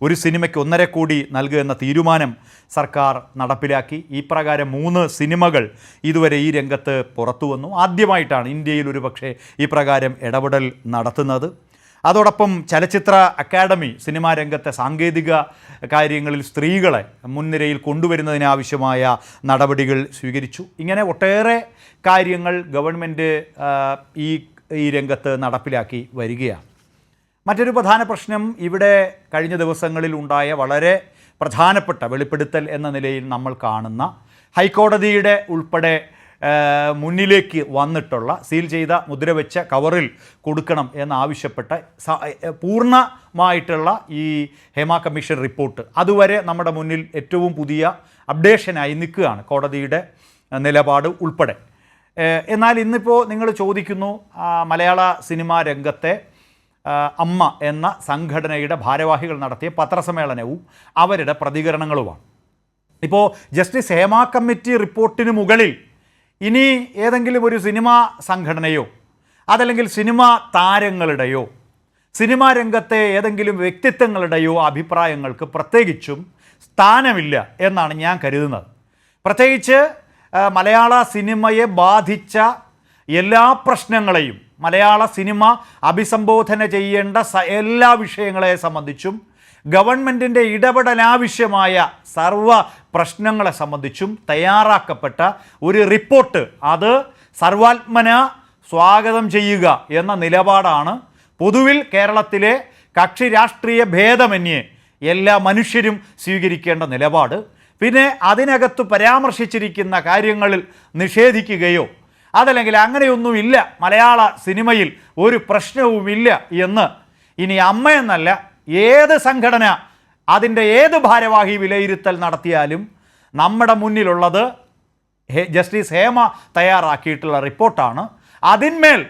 ഒരു സിനിമയ്ക്ക് 1.5 കോടി നൽകുക എന്ന തീരുമാനം സർക്കാർ നടപ്പിലാക്കി. ഈ പ്രകാരം 3 സിനിമകൾ ഇതുവരെ ഈ രംഗത്ത് പുറത്തു വന്നു. ആദ്യമായിട്ടാണ് ഇന്ത്യയിൽ ഒരുപക്ഷെ ഈ പ്രകാരം ഇടപെടൽ നടത്തുന്നത്. അതോടൊപ്പം ചലച്ചിത്ര അക്കാദമി സിനിമാ രംഗത്തെ സാങ്കേതിക കാര്യങ്ങളിൽ സ്ത്രീകളെ മുൻനിരയിൽ കൊണ്ടുവരുന്നതിനാവശ്യമായ നടപടികൾ സ്വീകരിച്ചു. ഇങ്ങനെ ഒട്ടേറെ കാര്യങ്ങൾ ഗവൺമെൻറ് ഈ രംഗത്ത് നടപ്പിലാക്കി വരികയാണ്. മറ്റൊരു പ്രധാന പ്രശ്നം ഇവിടെ കഴിഞ്ഞ ദിവസങ്ങളിൽ ഉണ്ടായ വളരെ പ്രധാനപ്പെട്ട വെളിപ്പെടുത്തൽ എന്ന നിലയിൽ നമ്മൾ കാണുന്ന ഹൈക്കോടതിയുടെ ഉൾപ്പെടെ മുന്നിലേക്ക് വന്നിട്ടുള്ള സീൽ ചെയ്ത മുദ്രവെച്ച കവറിൽ കൊടുക്കണം എന്നാവശ്യപ്പെട്ട പൂർണ്ണമായിട്ടുള്ള ഈ ഹേമ കമ്മീഷൻ റിപ്പോർട്ട് അതുവരെ നമ്മുടെ മുന്നിൽ ഏറ്റവും പുതിയ അപ്ഡേഷനായി നിൽക്കുകയാണ്, കോടതിയുടെ നിലപാട് ഉൾപ്പെടെ. എന്നാൽ ഇന്നിപ്പോൾ നിങ്ങൾ ചോദിക്കുന്നു, മലയാള സിനിമാ രംഗത്തെ അമ്മ എന്ന സംഘടനയുടെ ഭാരവാഹികൾ നടത്തിയ പത്രസമ്മേളനവും അവരുടെ പ്രതികരണങ്ങളുമാണ്. ഇപ്പോൾ ജസ്റ്റിസ് ഹേമ കമ്മിറ്റി റിപ്പോർട്ടിന് മുകളിൽ ഇനി ഏതെങ്കിലും ഒരു സിനിമാ സംഘടനയോ അതല്ലെങ്കിൽ സിനിമാ താരങ്ങളുടെയോ സിനിമാ രംഗത്തെ ഏതെങ്കിലും വ്യക്തിത്വങ്ങളുടെയോ അഭിപ്രായങ്ങൾക്ക് പ്രത്യേകിച്ചും സ്ഥാനമില്ല എന്നാണ് ഞാൻ കരുതുന്നത്. പ്രത്യേകിച്ച് മലയാള സിനിമയെ ബാധിച്ച എല്ലാ പ്രശ്നങ്ങളെയും, മലയാള സിനിമ അഭിസംബോധന ചെയ്യേണ്ട എല്ലാ വിഷയങ്ങളെ സംബന്ധിച്ചും ഗവൺമെൻറ്റിൻ്റെ ഇടപെടലാവശ്യമായ സർവ പ്രശ്നങ്ങളെ സംബന്ധിച്ചും തയ്യാറാക്കപ്പെട്ട ഒരു റിപ്പോർട്ട്, അത് സർവാത്മന സ്വാഗതം ചെയ്യുക എന്ന നിലപാടാണ് പൊതുവിൽ കേരളത്തിലെ കക്ഷി രാഷ്ട്രീയ ഭേദമന്യേ എല്ലാ മനുഷ്യരും സ്വീകരിക്കേണ്ട നിലപാട്. പിന്നെ അതിനകത്ത് പരാമർശിച്ചിരിക്കുന്ന കാര്യങ്ങളിൽ നിഷേധിക്കുകയോ അതല്ലെങ്കിൽ അങ്ങനെയൊന്നുമില്ല, മലയാള സിനിമയിൽ ഒരു പ്രശ്നവുമില്ല എന്ന് ഇനി അമ്മയെന്നല്ല ഏത് സംഘടന അതിൻ്റെ ഏത് ഭാരവാഹി വിലയിരുത്തൽ നടത്തിയാലും നമ്മുടെ മുന്നിലുള്ളത് ജസ്റ്റിസ് ഹേമ തയ്യാറാക്കിയിട്ടുള്ള റിപ്പോർട്ടാണ്. അതിന്മേൽ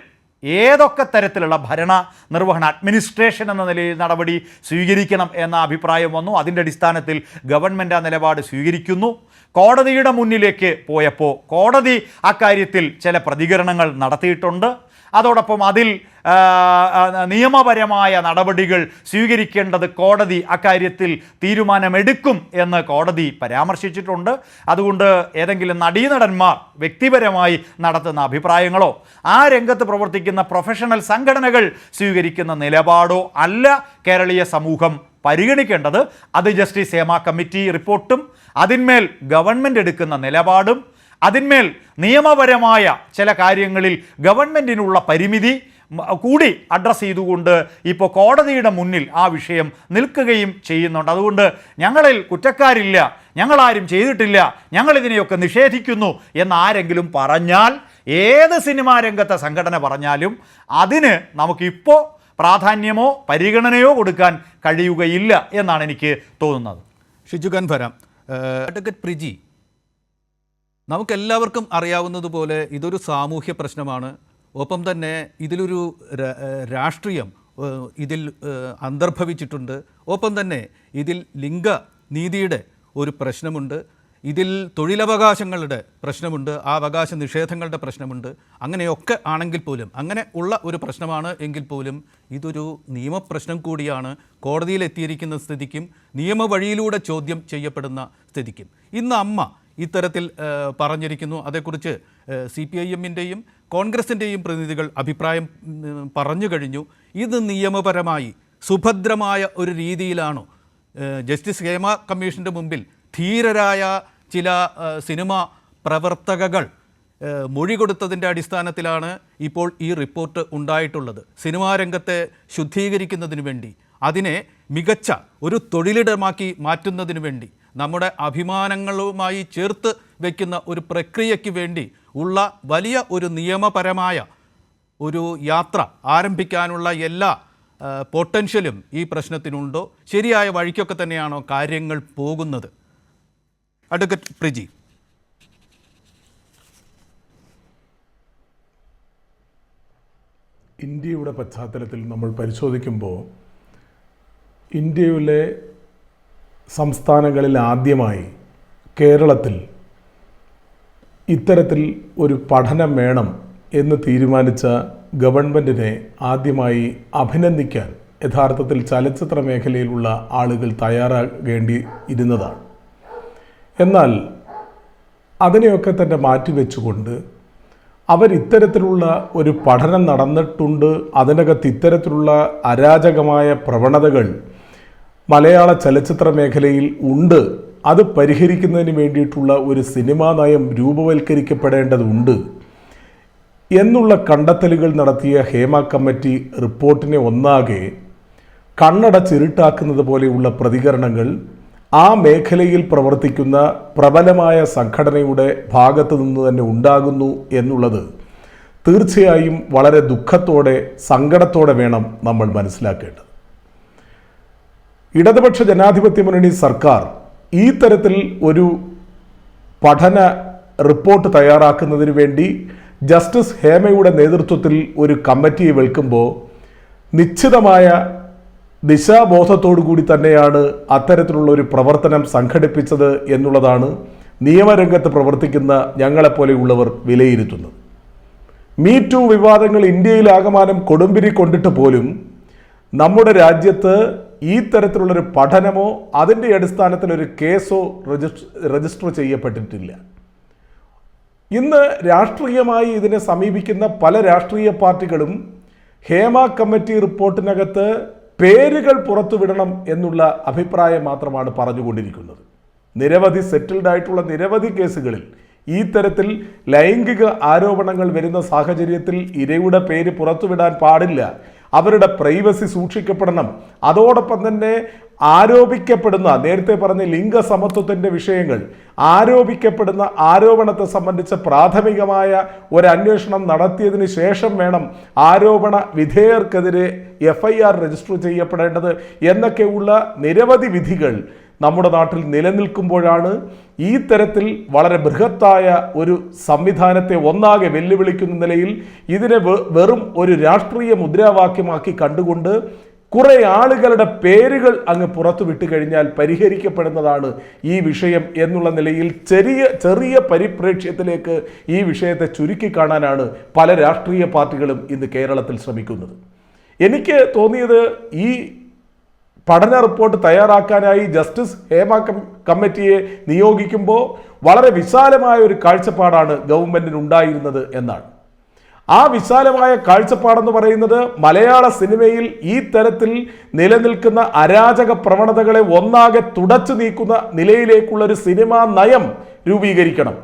ഏതൊക്കെ തരത്തിലുള്ള ഭരണ നിർവഹണ അഡ്മിനിസ്ട്രേഷൻ എന്ന നിലയിൽ നടപടി സ്വീകരിക്കണം എന്ന അഭിപ്രായം വന്നു. അതിൻ്റെ അടിസ്ഥാനത്തിൽ ഗവൺമെൻറ് ആ നിലപാട് സ്വീകരിക്കുന്നു. കോടതിയുടെ മുന്നിലേക്ക് പോയപ്പോൾ കോടതി അക്കാര്യത്തിൽ ചില പ്രതികരണങ്ങൾ നടത്തിയിട്ടുണ്ട്. അതോടൊപ്പം അതിൽ നിയമപരമായ നടപടികൾ സ്വീകരിക്കേണ്ടത് കോടതി അക്കാര്യത്തിൽ തീരുമാനമെടുക്കും എന്ന് കോടതി പരാമർശിച്ചിട്ടുണ്ട്. അതുകൊണ്ട് ഏതെങ്കിലും നടീനടന്മാർ വ്യക്തിപരമായി നടത്തുന്ന അഭിപ്രായങ്ങളോ ആ രംഗത്ത് പ്രവർത്തിക്കുന്ന പ്രൊഫഷണൽ സംഘടനകൾ സ്വീകരിക്കുന്ന നിലപാടോ അല്ല കേരളീയ സമൂഹം പരിഗണിക്കേണ്ടത്. അത് ജസ്റ്റിസ് ഹേമ കമ്മിറ്റി റിപ്പോർട്ടും അതിന്മേൽ ഗവൺമെൻറ് എടുക്കുന്ന നിലപാടും അതിന്മേൽ നിയമപരമായ ചില കാര്യങ്ങളിൽ ഗവൺമെൻറ്റിനുള്ള പരിമിതി കൂടി അഡ്രസ്സ് ചെയ്തുകൊണ്ട് ഇപ്പോൾ കോടതിയുടെ മുന്നിൽ ആ വിഷയം നിൽക്കുകയും ചെയ്യുന്നുണ്ട്. അതുകൊണ്ട് ഞങ്ങളിൽ കുറ്റക്കാരില്ല, ഞങ്ങളാരും ചെയ്തിട്ടില്ല, ഞങ്ങളിതിനെയൊക്കെ നിഷേധിക്കുന്നു എന്ന് ആരെങ്കിലും പറഞ്ഞാൽ, ഏത് സിനിമാ രംഗത്തെ സംഘടന പറഞ്ഞാലും അതിന് നമുക്കിപ്പോൾ പ്രാധാന്യമോ പരിഗണനയോ കൊടുക്കാൻ കഴിയുകയില്ല എന്നാണ് എനിക്ക് തോന്നുന്നത്. ഷിജുഖാൻ വരാം. അഡ്വക്കേറ്റ് പ്രിജി, നമുക്കെല്ലാവർക്കും അറിയാവുന്നതുപോലെ ഇതൊരു സാമൂഹ്യ പ്രശ്നമാണ്. ഒപ്പം തന്നെ ഇതിലൊരു രാഷ്ട്രീയം ഇതിൽ അന്തർഭവിച്ചിട്ടുണ്ട്. ഒപ്പം തന്നെ ഇതിൽ ലിംഗനീതിയുടെ ഒരു പ്രശ്നമുണ്ട്, ഇതിൽ തൊഴിലവകാശങ്ങളുടെ പ്രശ്നമുണ്ട്, ആ അവകാശ നിഷേധങ്ങളുടെ പ്രശ്നമുണ്ട്. അങ്ങനെയൊക്കെ ആണെങ്കിൽ പോലും, അങ്ങനെ ഉള്ള ഒരു പ്രശ്നമാണ് എങ്കിൽ പോലും ഇതൊരു നിയമപ്രശ്നം കൂടിയാണ്. കോടതിയിലെത്തിയിരിക്കുന്ന സ്ഥിതിക്കും നിയമവഴിയിലൂടെ ചോദ്യം ചെയ്യപ്പെടുന്ന സ്ഥിതിക്കും ഇന്ന് അമ്മ ഇത്തരത്തിൽ പറഞ്ഞിരിക്കുന്നു. അതേക്കുറിച്ച് CPIM-ൻ്റെയും കോൺഗ്രസിൻ്റെയും പ്രതിനിധികൾ അഭിപ്രായം പറഞ്ഞു കഴിഞ്ഞു. ഇത് നിയമപരമായി സുഭദ്രമായ ഒരു രീതിയിലാണോ ജസ്റ്റിസ് ഹേമ കമ്മീഷൻ്റെ മുമ്പിൽ ധീരരായ ചില സിനിമാ പ്രവർത്തകകൾ മൊഴി കൊടുത്തതിൻ്റെ അടിസ്ഥാനത്തിലാണ് ഇപ്പോൾ ഈ റിപ്പോർട്ട് ഉണ്ടായിട്ടുള്ളത്? സിനിമാ രംഗത്തെ ശുദ്ധീകരിക്കുന്നതിന് വേണ്ടി, അതിനെ മികച്ച ഒരു തൊഴിലിടമാക്കി മാറ്റുന്നതിന് വേണ്ടി, നമ്മുടെ അഭിമാനങ്ങളുമായി ചേർത്ത് വയ്ക്കുന്ന ഒരു പ്രക്രിയയ്ക്ക് വേണ്ടി ഉള്ള വലിയ ഒരു നിയമപരമായ ഒരു യാത്ര ആരംഭിക്കാനുള്ള എല്ലാ പൊട്ടൻഷ്യലും ഈ പ്രശ്നത്തിനുണ്ടോ? ശരിയായ വഴിക്കൊക്കെ തന്നെയാണോ കാര്യങ്ങൾ പോകുന്നത്? അഡ്വക്കേറ്റ് പ്രിജി. ഇന്ത്യയുടെ പശ്ചാത്തലത്തിൽ നമ്മൾ പരിശോധിക്കുമ്പോൾ ഇന്ത്യയിലെ സംസ്ഥാനങ്ങളിൽ ആദ്യമായി കേരളത്തിൽ ഇത്തരത്തിൽ ഒരു പഠനം വേണം എന്ന് തീരുമാനിച്ച ഗവൺമെൻറ്റിനെ ആദ്യമായി അഭിനന്ദിക്കാൻ യഥാർത്ഥത്തിൽ ചലച്ചിത്ര മേഖലയിലുള്ള ആളുകൾ തയ്യാറാകേണ്ടി ഇരുന്നതാണ്. എന്നാൽ അതിനെയൊക്കെ തന്നെ മാറ്റിവെച്ചുകൊണ്ട് അവരിത്തരത്തിലുള്ള ഒരു പഠനം നടന്നിട്ടുണ്ട്, അതിനകത്ത് ഇത്തരത്തിലുള്ള അരാജകമായ പ്രവണതകൾ മലയാള ചലച്ചിത്ര മേഖലയിൽ ഉണ്ട്, അത് പരിഹരിക്കുന്നതിന് വേണ്ടിയിട്ടുള്ള ഒരു സിനിമാ നയം രൂപവൽക്കരിക്കപ്പെടേണ്ടതുണ്ട് എന്നുള്ള കണ്ടെത്തലുകൾ നടത്തിയ ഹേമ കമ്മിറ്റി റിപ്പോർട്ടിനെ ഒന്നാകെ കണ്ണടച്ചിരുട്ടാക്കുന്നത് പോലെയുള്ള പ്രതികരണങ്ങൾ ആ മേഖലയിൽ പ്രവർത്തിക്കുന്ന പ്രബലമായ സംഘടനയുടെ ഭാഗത്തു നിന്ന് തന്നെ ഉണ്ടാകുന്നു എന്നുള്ളത് തീർച്ചയായും വളരെ ദുഃഖത്തോടെ സങ്കടത്തോടെ വേണം നമ്മൾ മനസ്സിലാക്കേണ്ടത്. ഇടതുപക്ഷ ജനാധിപത്യ മുന്നണി സർക്കാർ ഈ തരത്തിൽ ഒരു പഠന റിപ്പോർട്ട് തയ്യാറാക്കുന്നതിന് വേണ്ടി ജസ്റ്റിസ് ഹേമയുടെ നേതൃത്വത്തിൽ ഒരു കമ്മിറ്റിയെ വെൽക്കുമ്പോൾ നിശ്ചിതമായ ദിശാബോധത്തോടു കൂടി തന്നെയാണ് അത്തരത്തിലുള്ള ഒരു പ്രവർത്തനം സംഘടിപ്പിച്ചത് എന്നുള്ളതാണ് നിയമരംഗത്ത് പ്രവർത്തിക്കുന്ന ഞങ്ങളെപ്പോലെയുള്ളവർ വിലയിരുത്തുന്നത്. മീ ടു വിവാദങ്ങൾ ഇന്ത്യയിലാകമാനം കൊടുമ്പിരി കൊണ്ടിട്ട് പോലും നമ്മുടെ രാജ്യത്ത് ഈ തരത്തിലുള്ളൊരു പഠനമോ അതിൻ്റെ അടിസ്ഥാനത്തിൽ ഒരു കേസോ രജിസ്റ്റർ ചെയ്യപ്പെട്ടിട്ടില്ല. ഇന്ന് രാഷ്ട്രീയമായി ഇതിനെ സമീപിക്കുന്ന പല രാഷ്ട്രീയ പാർട്ടികളും ഹേമ കമ്മിറ്റി റിപ്പോർട്ടിനകത്ത് പേരുകൾ പുറത്തുവിടണം എന്നുള്ള അഭിപ്രായം മാത്രമാണ് പറഞ്ഞുകൊണ്ടിരിക്കുന്നത്. നിരവധി സെറ്റിൽഡ് ആയിട്ടുള്ള നിരവധി കേസുകളിൽ ഈ തരത്തിൽ ലൈംഗിക ആരോപണങ്ങൾ വരുന്ന സാഹചര്യത്തിൽ ഇരയുടെ പേര് പുറത്തുവിടാൻ പാടില്ല. അവരുടെ പ്രൈവസി സൂക്ഷിക്കപ്പെടണം. അതോടൊപ്പം തന്നെ ആരോപിക്കപ്പെടുന്ന, നേരത്തെ പറഞ്ഞ ലിംഗസമത്വത്തിൻ്റെ വിഷയങ്ങൾ, ആരോപിക്കപ്പെടുന്ന ആരോപണത്തെ സംബന്ധിച്ച് പ്രാഥമികമായ ഒരു അന്വേഷണം നടത്തിയതിന് ശേഷം വേണം ആരോപണ വിധേയർക്കെതിരെ FIR രജിസ്റ്റർ ചെയ്യപ്പെടേണ്ടത് എന്നൊക്കെയുള്ള നിരവധി വിധികൾ നമ്മുടെ നാട്ടിൽ നിലനിൽക്കുമ്പോഴാണ് ഈ തരത്തിൽ വളരെ ബൃഹത്തായ ഒരു സംവിധാനത്തെ ഒന്നാകെ വെല്ലുവിളിക്കുന്ന നിലയിൽ ഇതിനെ വെറും ഒരു രാഷ്ട്രീയ മുദ്രാവാക്യമാക്കി കണ്ടുകൊണ്ട് കുറെ ആളുകളുടെ പേരുകൾ അങ്ങ് പുറത്തു വിട്ടു കഴിഞ്ഞാൽ പരിഹരിക്കപ്പെടുന്നതാണ് ഈ വിഷയം എന്നുള്ള നിലയിൽ ചെറിയ പരിപ്രേക്ഷ്യത്തിലേക്ക് ഈ വിഷയത്തെ ചുരുക്കി കാണാനാണ് പല രാഷ്ട്രീയ പാർട്ടികളും ഇന്ന് കേരളത്തിൽ ശ്രമിക്കുന്നത്. എനിക്ക് തോന്നിയത്, ഈ പഠന റിപ്പോർട്ട് തയ്യാറാക്കാനായി ജസ്റ്റിസ് ഹേമ കമ്മിറ്റിയെ നിയോഗിക്കുമ്പോൾ വളരെ വിശാലമായ ഒരു കാഴ്ചപ്പാടാണ് ഗവൺമെന്റിന് ഉണ്ടായിരുന്നത് എന്നാണ്. ആ വിശാലമായ കാഴ്ചപ്പാടെന്ന് പറയുന്നത് മലയാള സിനിമയിൽ ഈ തരത്തിൽ നിലനിൽക്കുന്ന അരാജക പ്രവണതകളെ ഒന്നാകെ തുടച്ചു നീക്കുന്ന നിലയിലേക്കുള്ള ഒരു സിനിമാ നയം രൂപീകരിക്കണം.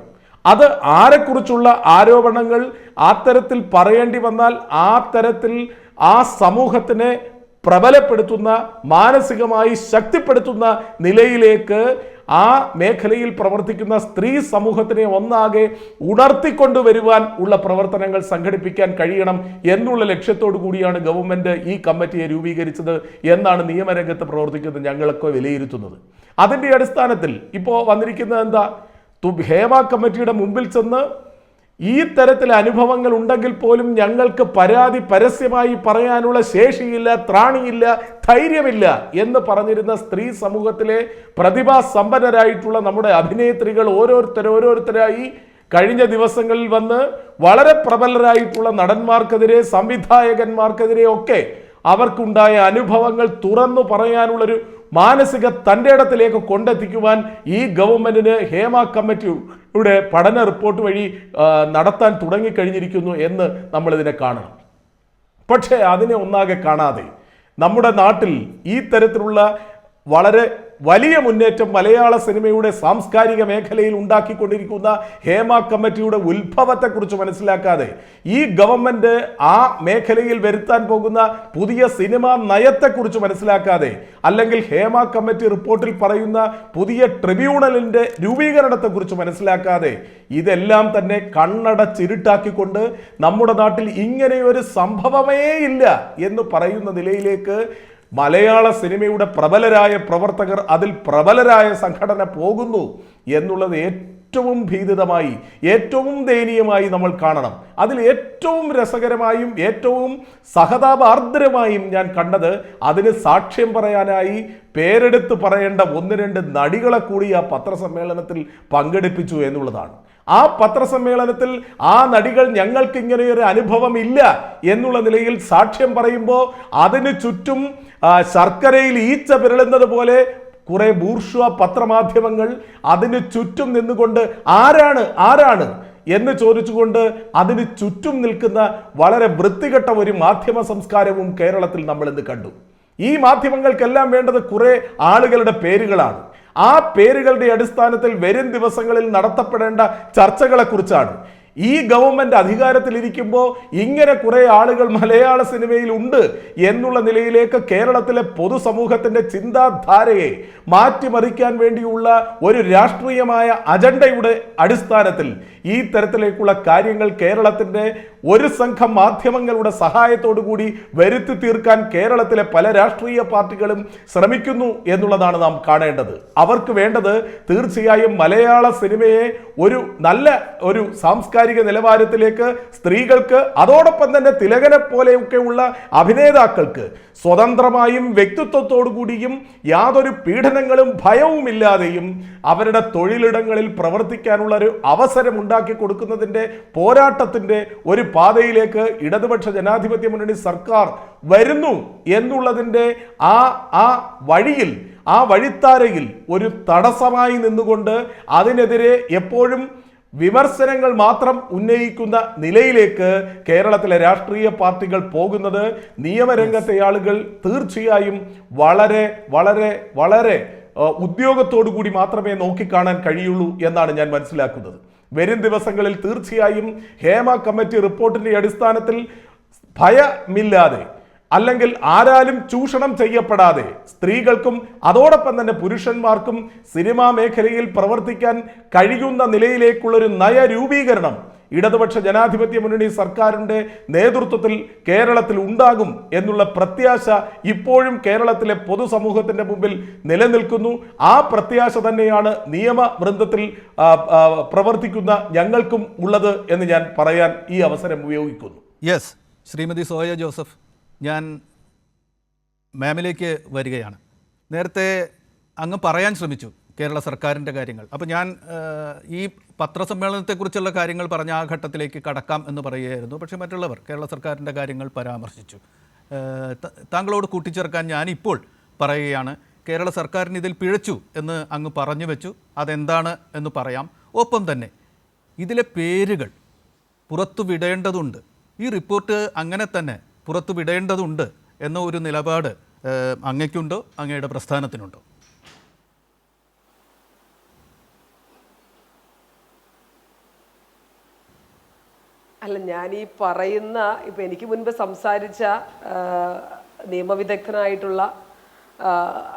അത് ആരെക്കുറിച്ചുള്ള ആരോപണങ്ങൾ ആ തരത്തിൽ പറയേണ്ടി വന്നാൽ ആ തരത്തിൽ ആ സമൂഹത്തിനെ പ്രബലപ്പെടുത്തുന്ന, മാനസികമായി ശക്തിപ്പെടുത്തുന്ന നിലയിലേക്ക് ആ മേഖലയിൽ പ്രവർത്തിക്കുന്ന സ്ത്രീ സമൂഹത്തിനെ ഒന്നാകെ ഉണർത്തിക്കൊണ്ടുവരുവാൻ ഉള്ള പ്രവർത്തനങ്ങൾ സംഘടിപ്പിക്കാൻ കഴിയണം എന്നുള്ള ലക്ഷ്യത്തോടു കൂടിയാണ് ഗവൺമെന്റ് ഈ കമ്മിറ്റിയെ രൂപീകരിച്ചത് എന്നാണ് നിയമരംഗത്ത് പ്രവർത്തിക്കുന്നത് ഞങ്ങളൊക്കെ വിലയിരുത്തുന്നത്. അതിൻ്റെ അടിസ്ഥാനത്തിൽ ഇപ്പോൾ വന്നിരിക്കുന്നത് എന്താ, ഹേമ കമ്മിറ്റിയുടെ മുമ്പിൽ ചെന്ന് ഈ തരത്തിലെ അനുഭവങ്ങൾ ഉണ്ടെങ്കിൽ പോലും ഞങ്ങൾക്ക് പരാതി പരസ്യമായി പറയാനുള്ള ശേഷിയില്ല, ത്രാണിയില്ല, ധൈര്യമില്ല എന്ന് പറഞ്ഞിരുന്ന സ്ത്രീ സമൂഹത്തിലെ പ്രതിഭാസമ്പന്നരായിട്ടുള്ള നമ്മുടെ അഭിനേത്രികൾ ഓരോരുത്തരായി കഴിഞ്ഞ ദിവസങ്ങളിൽ വന്ന് വളരെ പ്രബലരായിട്ടുള്ള നടന്മാർക്കെതിരെ, സംവിധായകന്മാർക്കെതിരെ ഒക്കെ അവർക്കുണ്ടായ അനുഭവങ്ങൾ തുറന്നു പറയാനുള്ളൊരു മാനസിക തൻ്റെ ഇടത്തിലേക്ക് കൊണ്ടെത്തിക്കുവാൻ ഈ ഗവൺമെന്റിന് ഹേമ കമ്മിറ്റിയുടെ പഠന റിപ്പോർട്ട് വഴി നടത്താൻ തുടങ്ങിക്കഴിഞ്ഞിരിക്കുന്നു എന്ന് നമ്മളിതിനെ കാണണം. പക്ഷേ അതിനെ ഒന്നാകെ കാണാതെ നമ്മുടെ നാട്ടിൽ ഈ തരത്തിലുള്ള വളരെ വലിയ മുന്നേറ്റം മലയാള സിനിമയുടെ സാംസ്കാരിക മേഖലയിൽ ഉണ്ടാക്കിക്കൊണ്ടിരിക്കുന്ന ഹേമ കമ്മിറ്റിയുടെ ഉത്ഭവത്തെക്കുറിച്ച് മനസ്സിലാക്കാതെ, ഈ ഗവൺമെന്റ് ആ മേഖലയിൽ വരുത്താൻ പോകുന്ന പുതിയ സിനിമാ നയത്തെക്കുറിച്ച് മനസ്സിലാക്കാതെ, അല്ലെങ്കിൽ ഹേമ കമ്മിറ്റി റിപ്പോർട്ടിൽ പറയുന്ന പുതിയ ട്രിബ്യൂണലിന്റെ രൂപീകരണത്തെക്കുറിച്ച് മനസ്സിലാക്കാതെ, ഇതെല്ലാം തന്നെ കണ്ണടച്ചിരുട്ടാക്കിക്കൊണ്ട് നമ്മുടെ നാട്ടിൽ ഇങ്ങനെയൊരു സംഭവമേ ഇല്ല എന്ന് പറയുന്ന നിലയിലേക്ക് മലയാള സിനിമയുടെ പ്രബലരായ പ്രവർത്തകർ, അതിൽ പ്രബലരായ സംഘടന പോകുന്നു എന്നുള്ളത് ഏറ്റവും ഭീതിതമായി, ഏറ്റവും ദയനീയമായി നമ്മൾ കാണണം. അതിൽ ഏറ്റവും രസകരമായും ഏറ്റവും സഹതാപാർദ്രമായും ഞാൻ കണ്ടത്, അതിന് സാക്ഷ്യം പറയാനായി പേരെടുത്ത് പറയേണ്ട 1-2 നടികളെ കൂടി ആ പത്രസമ്മേളനത്തിൽ പങ്കെടുപ്പിച്ചു എന്നുള്ളതാണ്. ആ പത്രസമ്മേളനത്തിൽ ആ നടികൾ ഞങ്ങൾക്ക് ഇങ്ങനെയൊരു അനുഭവം ഇല്ല എന്നുള്ള നിലയിൽ സാക്ഷ്യം പറയുമ്പോൾ അതിന് ചുറ്റും ശർക്കരയിൽ ഈച്ച പിരളുന്നത് പോലെ കുറെ ബൂർഷ്വ പത്രമാധ്യമങ്ങൾ അതിന് ചുറ്റും നിന്നുകൊണ്ട് ആരാണ് എന്ന് ചോദിച്ചുകൊണ്ട് അതിന് ചുറ്റും നിൽക്കുന്ന വളരെ വൃത്തികെട്ട ഒരു മാധ്യമ സംസ്കാരവും കേരളത്തിൽ നമ്മൾ ഇന്ന് കണ്ടു. ഈ മാധ്യമങ്ങൾക്കെല്ലാം വേണ്ടത് കുറെ ആളുകളുടെ പേരുകളാണ്. ആ പേരുകളുടെ അടിസ്ഥാനത്തിൽ വരും ദിവസങ്ങളിൽ നടത്തപ്പെടേണ്ട ചർച്ചകളെക്കുറിച്ചാണ്. ഈ ഗവൺമെന്റ് അധികാരത്തിലിരിക്കുമ്പോൾ ഇങ്ങനെ കുറെ ആളുകൾ മലയാള സിനിമയിൽ ഉണ്ട് എന്നുള്ള നിലയിലേക്ക് കേരളത്തിലെ പൊതുസമൂഹത്തിന്റെ ചിന്താധാരയെ മാറ്റിമറിക്കാൻ വേണ്ടിയുള്ള ഒരു രാഷ്ട്രീയമായ അജണ്ടയുടെ അടിസ്ഥാനത്തിൽ ഈ തരത്തിലേക്കുള്ള കാര്യങ്ങൾ കേരളത്തിന്റെ ഒരു സംഘം മാധ്യമങ്ങളുടെ സഹായത്തോടു കൂടി വരുത്തി തീർക്കാൻ കേരളത്തിലെ പല രാഷ്ട്രീയ പാർട്ടികളും ശ്രമിക്കുന്നു എന്നുള്ളതാണ് നാം കാണേണ്ടത്. അവർക്ക് വേണ്ടത് തീർച്ചയായും മലയാള സിനിമയെ ഒരു നല്ല ഒരു സാംസ്കാരിക നിലവാരത്തിലേക്ക് സ്ത്രീകൾക്ക്, അതോടൊപ്പം തന്നെ തിലകനെ പോലെയൊക്കെയുള്ള അഭിനേതാക്കൾക്ക് സ്വതന്ത്രമായും വ്യക്തിത്വത്തോടു കൂടിയും യാതൊരു പീഡനങ്ങളും ഭയവുമില്ലാതെയും അവരുടെ തൊഴിലിടങ്ങളിൽ പ്രവർത്തിക്കാനുള്ള ഒരു അവസരം ഉണ്ടാക്കി കൊടുക്കുന്നതിൻ്റെ പോരാട്ടത്തിൻ്റെ ഒരു പാതയിലേക്ക് ഇടതുപക്ഷ ജനാധിപത്യ മുന്നണി സർക്കാർ വരുന്നു എന്നുള്ളതിൻ്റെ ആ വഴിയിൽ, ആ വഴിത്താരയിൽ ഒരു തടസ്സമായി നിന്നുകൊണ്ട് അതിനെതിരെ എപ്പോഴും വിമർശനങ്ങൾ മാത്രം ഉന്നയിക്കുന്ന നിലയിലേക്ക് കേരളത്തിലെ രാഷ്ട്രീയ പാർട്ടികൾ പോകുന്നത് നിയമരംഗത്തെ ആളുകൾ തീർച്ചയായും വളരെ വളരെ വളരെ ഉദ്യോഗത്തോടു കൂടി മാത്രമേ നോക്കിക്കാണാൻ കഴിയുള്ളൂ എന്നാണ് ഞാൻ മനസ്സിലാക്കുന്നത്. വരും ദിവസങ്ങളിൽ തീർച്ചയായും ഹേമ കമ്മിറ്റി റിപ്പോർട്ടിന്റെ അടിസ്ഥാനത്തിൽ ഭയമില്ലാതെ അല്ലെങ്കിൽ ആരാലും ചൂഷണം ചെയ്യപ്പെടാതെ സ്ത്രീകൾക്കും അതോടൊപ്പം തന്നെ പുരുഷന്മാർക്കും സിനിമാ മേഖലയിൽ പ്രവർത്തിക്കാൻ കഴിയുന്ന നിലയിലേക്കുള്ളൊരു നയരൂപീകരണം ഇടതുപക്ഷ ജനാധിപത്യ മുന്നണി സർക്കാരിൻ്റെ നേതൃത്വത്തിൽ കേരളത്തിൽ ഉണ്ടാകും എന്നുള്ള പ്രത്യാശ ഇപ്പോഴും കേരളത്തിലെ പൊതുസമൂഹത്തിൻ്റെ മുമ്പിൽ നിലനിൽക്കുന്നു. ആ പ്രത്യാശ തന്നെയാണ് നിയമവൃന്ദത്തിൽ പ്രവർത്തിക്കുന്ന ഞങ്ങൾക്കും ഉള്ളത് എന്ന് ഞാൻ പറയാൻ ഈ അവസരം ഉപയോഗിക്കുന്നു. യെസ്, ശ്രീമതി സോയ ജോസഫ്, ഞാൻ മാമിലേക്ക് വരികയാണ്. നേരത്തെ അങ്ങ് പറയാൻ ശ്രമിച്ചു കേരള സർക്കാരിൻ്റെ കാര്യങ്ങൾ. അപ്പോൾ ഞാൻ ഈ പത്രസമ്മേളനത്തെക്കുറിച്ചുള്ള കാര്യങ്ങൾ പറഞ്ഞ ആ ഘട്ടത്തിലേക്ക് കടക്കാം എന്ന് പറയുകയായിരുന്നു. പക്ഷേ മറ്റുള്ളവർ കേരള സർക്കാരിൻ്റെ കാര്യങ്ങൾ പരാമർശിച്ചു. താങ്കളോട് കൂട്ടിച്ചേർക്കാൻ ഞാനിപ്പോൾ പറയുകയാണ്, കേരള സർക്കാരിന് ഇതിൽ പിഴച്ചു എന്ന് അങ്ങ് പറഞ്ഞു വെച്ചു. അതെന്താണ് എന്ന് പറയാം. ഒപ്പം തന്നെ ഇതിലെ പേരുകൾ പുറത്തുവിടേണ്ടതുണ്ട്. ഈ റിപ്പോർട്ട് അങ്ങനെ തന്നെ പുറത്തുവിടേണ്ടതുണ്ട് എന്ന ഒരു നിലപാട് അങ്ങയ്ക്കുണ്ടോ, അങ്ങയുടെ പ്രസ്ഥാനത്തിനുണ്ടോ? അല്ല, ഞാൻ ഈ പറയുന്ന ഇപ്പം എനിക്ക് മുൻപ് സംസാരിച്ച നിയമവിദഗ്ധനായിട്ടുള്ള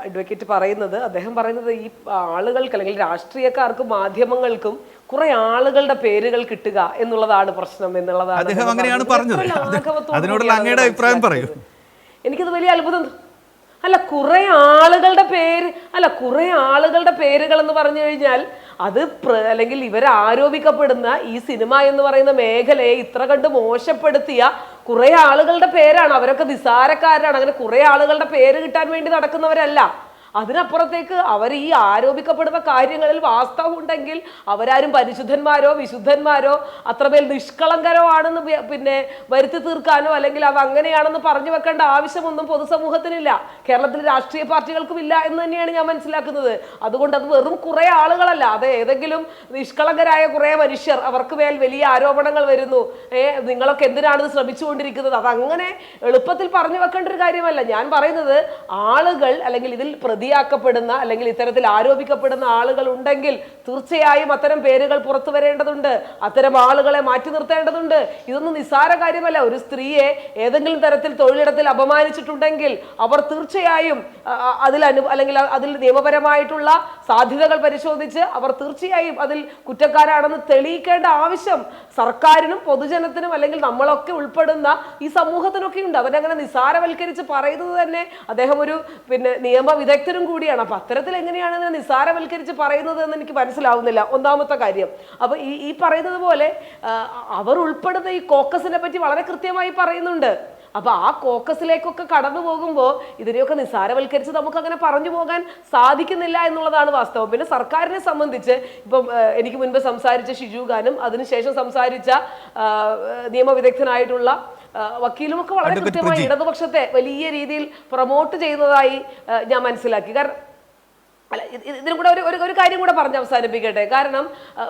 അഡ്വക്കേറ്റ് പറയുന്നത്, അദ്ദേഹം പറയുന്നത് ഈ ആളുകൾക്ക് അല്ലെങ്കിൽ രാഷ്ട്രീയക്കാർക്കും മാധ്യമങ്ങൾക്കും കുറെ ആളുകളുടെ പേരുകൾ കിട്ടുക എന്നുള്ളതാണ് പ്രശ്നം എന്നുള്ളതാണ് അദ്ദേഹം അങ്ങനെയാണ് പറഞ്ഞത്. അതിനോടുള്ള അങ്ങയുടെ അഭിപ്രായം പറയൂ. എനിക്കത് വലിയ അത്ഭുതം. അല്ല, കുറെ ആളുകളുടെ പേരുകൾ എന്ന് പറഞ്ഞു കഴിഞ്ഞാൽ അത് അല്ലെങ്കിൽ ഇവർ ആരോപിക്കപ്പെടുന്ന ഈ സിനിമ എന്ന് പറയുന്ന മേഖലയെ ഇത്ര കണ്ട് മോശപ്പെടുത്തിയ കുറെ ആളുകളുടെ പേരാണ്. അവരൊക്കെ നിസ്സാരക്കാരാണ്. അങ്ങനെ കുറെ ആളുകളുടെ പേര് കിട്ടാൻ വേണ്ടി നടക്കുന്നവരല്ല. അതിനപ്പുറത്തേക്ക് അവർ ഈ ആരോപിക്കപ്പെടുന്ന കാര്യങ്ങളിൽ വാസ്തവം ഉണ്ടെങ്കിൽ അവരാരും പരിശുദ്ധന്മാരോ വിശുദ്ധന്മാരോ അത്രമേൽ നിഷ്കളങ്കരോ ആണെന്ന് പിന്നെ വരുത്തി തീർക്കാനോ അല്ലെങ്കിൽ അത് അങ്ങനെയാണെന്ന് പറഞ്ഞു വെക്കേണ്ട ആവശ്യമൊന്നും പൊതുസമൂഹത്തിനില്ല, കേരളത്തിലെ രാഷ്ട്രീയ പാർട്ടികൾക്കും ഇല്ല എന്ന് തന്നെയാണ് ഞാൻ മനസ്സിലാക്കുന്നത്. അതുകൊണ്ട് അത് വെറും കുറെ ആളുകളല്ല, അത് ഏതെങ്കിലും നിഷ്കളങ്കരായ കുറെ മനുഷ്യർ, അവർക്ക് മേൽ വലിയ ആരോപണങ്ങൾ വരുന്നു, നിങ്ങളൊക്കെ എന്തിനാണ് ശ്രമിച്ചുകൊണ്ടിരിക്കുന്നത്, അതങ്ങനെ എളുപ്പത്തിൽ പറഞ്ഞു വെക്കേണ്ട ഒരു കാര്യമല്ല. ഞാൻ പറയുന്നത് ആളുകൾ അല്ലെങ്കിൽ ഇതിൽ പ്രതിയാക്കപ്പെടുന്ന അല്ലെങ്കിൽ ഇത്തരത്തിൽ ആരോപിക്കപ്പെടുന്ന ആളുകൾ ഉണ്ടെങ്കിൽ തീർച്ചയായും അത്തരം പേരുകൾ പുറത്തു വരേണ്ടതുണ്ട്. അത്തരം ആളുകളെ മാറ്റി നിർത്തേണ്ടതുണ്ട്. ഇതൊന്നും നിസ്സാര കാര്യമല്ല. ഒരു സ്ത്രീയെ ഏതെങ്കിലും തരത്തിൽ തൊഴിലിടത്തിൽ അപമാനിച്ചിട്ടുണ്ടെങ്കിൽ അവർ തീർച്ചയായും അതിൽ നിയമപരമായിട്ടുള്ള സാധ്യതകൾ പരിശോധിച്ച് അവർ തീർച്ചയായും അതിൽ കുറ്റക്കാരാണെന്ന് തെളിയിക്കേണ്ട ആവശ്യം സർക്കാരിനും പൊതുജനത്തിനും അല്ലെങ്കിൽ നമ്മളൊക്കെ ഉൾപ്പെടുന്ന ഈ സമൂഹത്തിനൊക്കെ ഉണ്ട്. അവരങ്ങനെ നിസ്സാരവൽക്കരിച്ച് പറയുന്നത് തന്നെ അദ്ദേഹം ഒരു നിയമ വിദഗ്ധനും കൂടിയാണ്. അപ്പൊ അത്തരത്തിൽ എങ്ങനെയാണ് ഇതിനെ നിസ്സാരവൽക്കരിച്ച് പറയുന്നത് എന്ന് എനിക്ക് മനസ്സിലാവുന്നില്ല, ഒന്നാമത്തെ കാര്യം. അപ്പൊ ഈ പറയുന്നത് പോലെ അവർ ഉൾപ്പെടുന്ന ഈ കോക്കസിനെ പറ്റി വളരെ കൃത്യമായി പറയുന്നുണ്ട്. അപ്പൊ ആ കോക്കസിലേക്കൊക്കെ കടന്നു പോകുമ്പോൾ ഇതിനെയൊക്കെ നിസ്സാരവൽക്കരിച്ച് നമുക്ക് അങ്ങനെ പറഞ്ഞു പോകാൻ സാധിക്കുന്നില്ല എന്നുള്ളതാണ് വാസ്തവം. പിന്നെ സർക്കാരിനെ സംബന്ധിച്ച് ഇപ്പം എനിക്ക് മുൻപ് സംസാരിച്ച ഷിജു ഖാനും അതിനുശേഷം സംസാരിച്ച നിയമവിദഗ്ധനായിട്ടുള്ള വക്കീലുമൊക്കെ വളരെ കൃത്യമായി ഇടതുപക്ഷത്തെ വലിയ രീതിയിൽ പ്രൊമോട്ട് ചെയ്യുന്നതായി ഞാൻ മനസ്സിലാക്കി. കാരണം അല്ല, ഇതിനും കൂടെ ഒരു കാര്യം കൂടെ പറഞ്ഞ് അവസാനിപ്പിക്കട്ടെ. കാരണം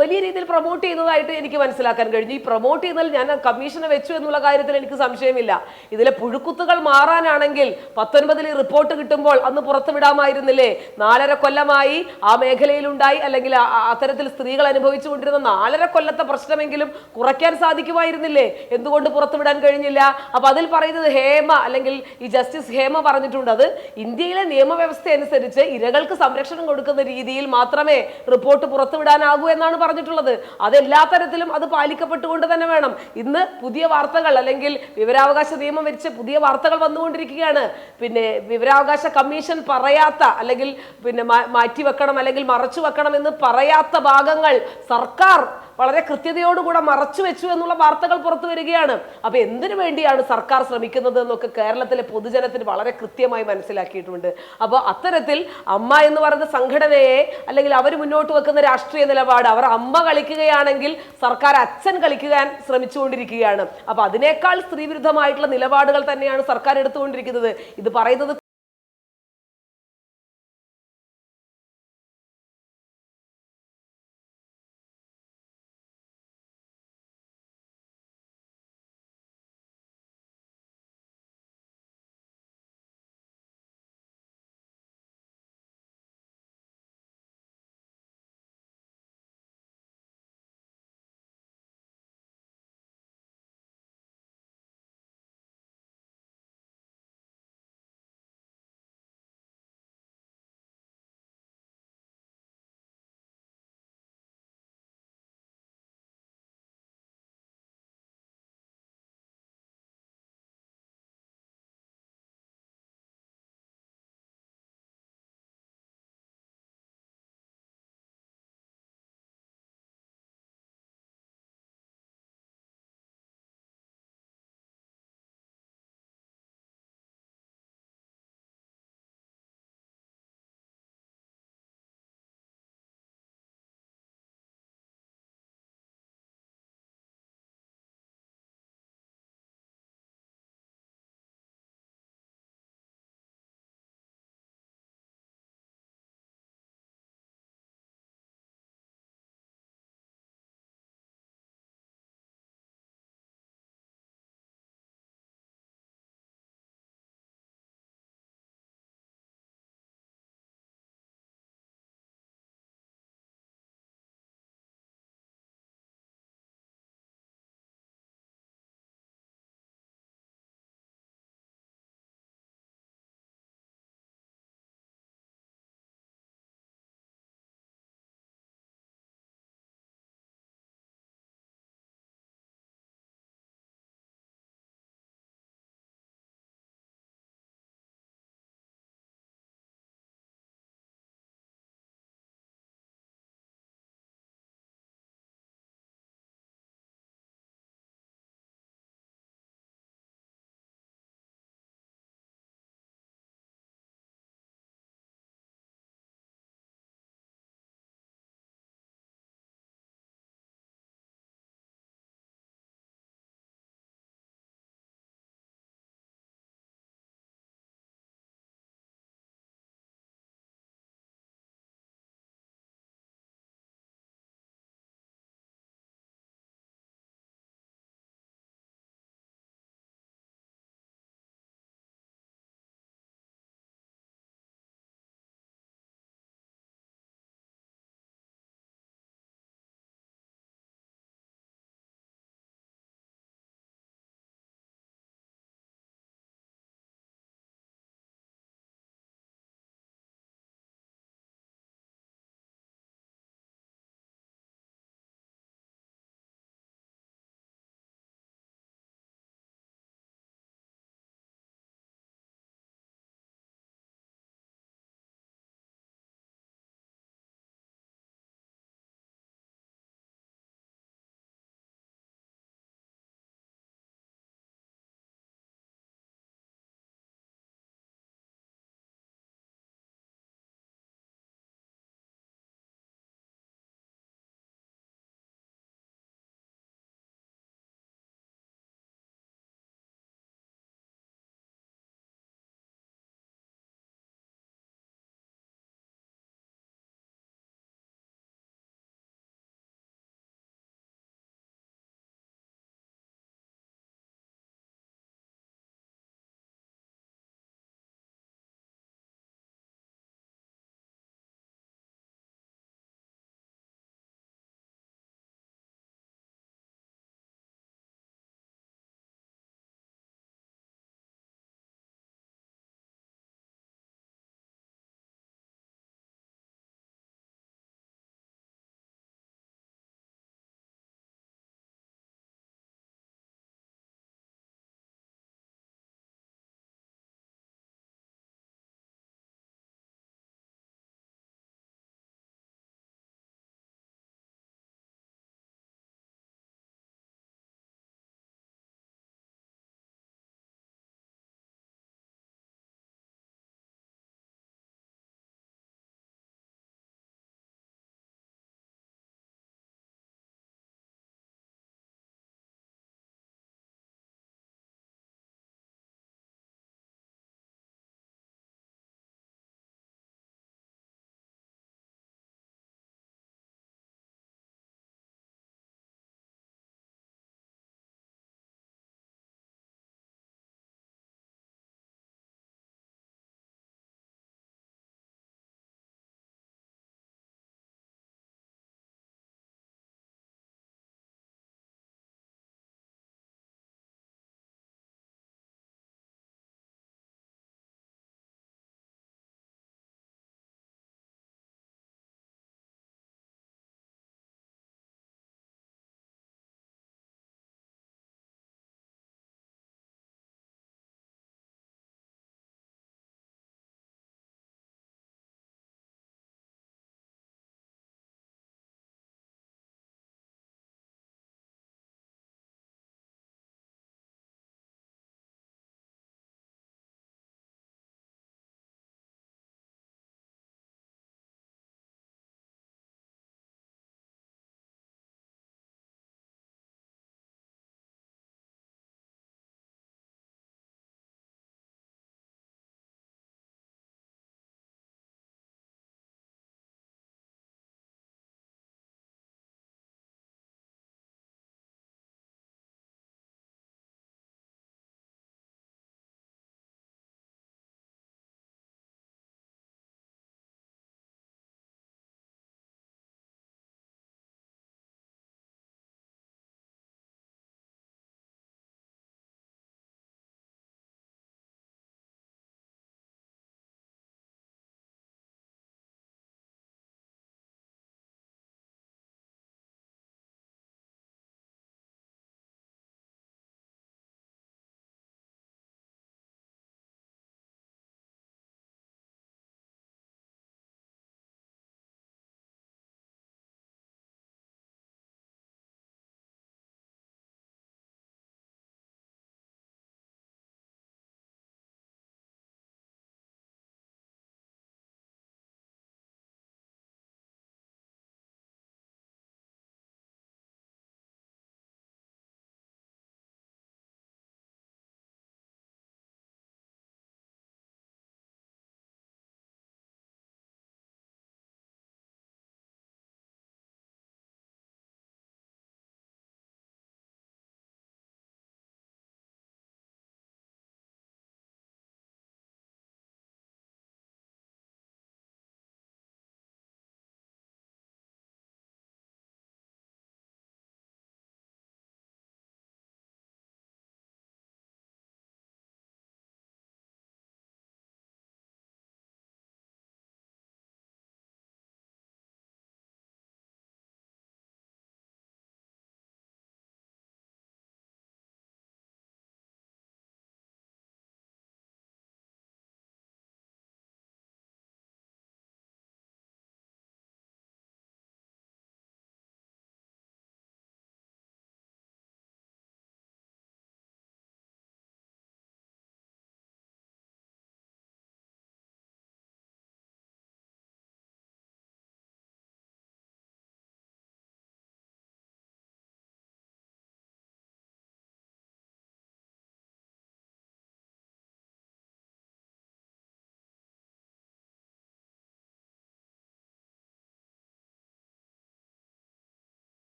വലിയ രീതിയിൽ പ്രൊമോട്ട് ചെയ്യുന്നതായിട്ട് എനിക്ക് മനസ്സിലാക്കാൻ കഴിഞ്ഞു. ഈ പ്രൊമോട്ട് ചെയ്യുന്നതിൽ ഞാൻ കമ്മീഷനെ വെച്ചു എന്നുള്ള കാര്യത്തിൽ എനിക്ക് സംശയമില്ല. ഇതിലെ പുഴുക്കുത്തുകൾ മാറാനാണെങ്കിൽ 19 റിപ്പോർട്ട് കിട്ടുമ്പോൾ അന്ന് പുറത്തുവിടാമായിരുന്നില്ലേ? 4.5 കൊല്ലമായി ആ മേഖലയിലുണ്ടായി അല്ലെങ്കിൽ അത്തരത്തിൽ സ്ത്രീകൾ അനുഭവിച്ചുകൊണ്ടിരുന്ന 4.5 കൊല്ലത്തെ പ്രശ്നമെങ്കിലും കുറയ്ക്കാൻ സാധിക്കുമായിരുന്നില്ലേ? എന്തുകൊണ്ട് പുറത്തുവിടാൻ കഴിഞ്ഞില്ല? അപ്പൊ അതിൽ പറയുന്നത് ഹേമ അല്ലെങ്കിൽ ഈ ജസ്റ്റിസ് ഹേമ പറഞ്ഞിട്ടുണ്ട്, അത് ഇന്ത്യയിലെ നിയമവ്യവസ്ഥ അനുസരിച്ച് ഇരകൾക്ക് സംരക്ഷണം കൊടുക്കുന്ന രീതിയിൽ മാത്രമേ റിപ്പോർട്ട് പുറത്തുവിടാനാകൂ എന്നാണ് പറഞ്ഞിട്ടുള്ളത്. അതെല്ലാ തരത്തിലും അത് പാലിക്കപ്പെട്ടുകൊണ്ട് തന്നെ വേണം. ഇന്ന് പുതിയ വാർത്തകൾ അല്ലെങ്കിൽ വിവരാവകാശ നിയമം വെച്ച് പുതിയ വാർത്തകൾ വന്നുകൊണ്ടിരിക്കുകയാണ്. വിവരാവകാശ കമ്മീഷൻ പറയാത്ത അല്ലെങ്കിൽ മാറ്റിവെക്കണം അല്ലെങ്കിൽ മറച്ചു വെക്കണം എന്ന് പറയാത്ത ഭാഗങ്ങൾ സർക്കാർ വളരെ കൃത്യതയോടുകൂടെ മറച്ചു വെച്ചു എന്നുള്ള വാർത്തകൾ പുറത്തു വരികയാണ്. അപ്പൊ എന്തിനു വേണ്ടിയാണ് സർക്കാർ ശ്രമിക്കുന്നത് എന്നൊക്കെ കേരളത്തിലെ പൊതുജനത്തിന് വളരെ കൃത്യമായി മനസ്സിലാക്കിയിട്ടുണ്ട്. അപ്പോൾ അത്തരത്തിൽ അമ്മ എന്ന് പറയുന്ന സംഘടനയെ അല്ലെങ്കിൽ അവർ മുന്നോട്ട് വെക്കുന്ന രാഷ്ട്രീയ നിലപാട്, അവർ അമ്മ കളിക്കുകയാണെങ്കിൽ സർക്കാർ അച്ഛൻ കളിക്കാൻ ശ്രമിച്ചുകൊണ്ടിരിക്കുകയാണ്. അപ്പൊ അതിനേക്കാൾ സ്ത്രീവിരുദ്ധമായിട്ടുള്ള നിലപാടുകൾ തന്നെയാണ് സർക്കാർ എടുത്തുകൊണ്ടിരിക്കുന്നത്. ഇത് പറയുന്നത്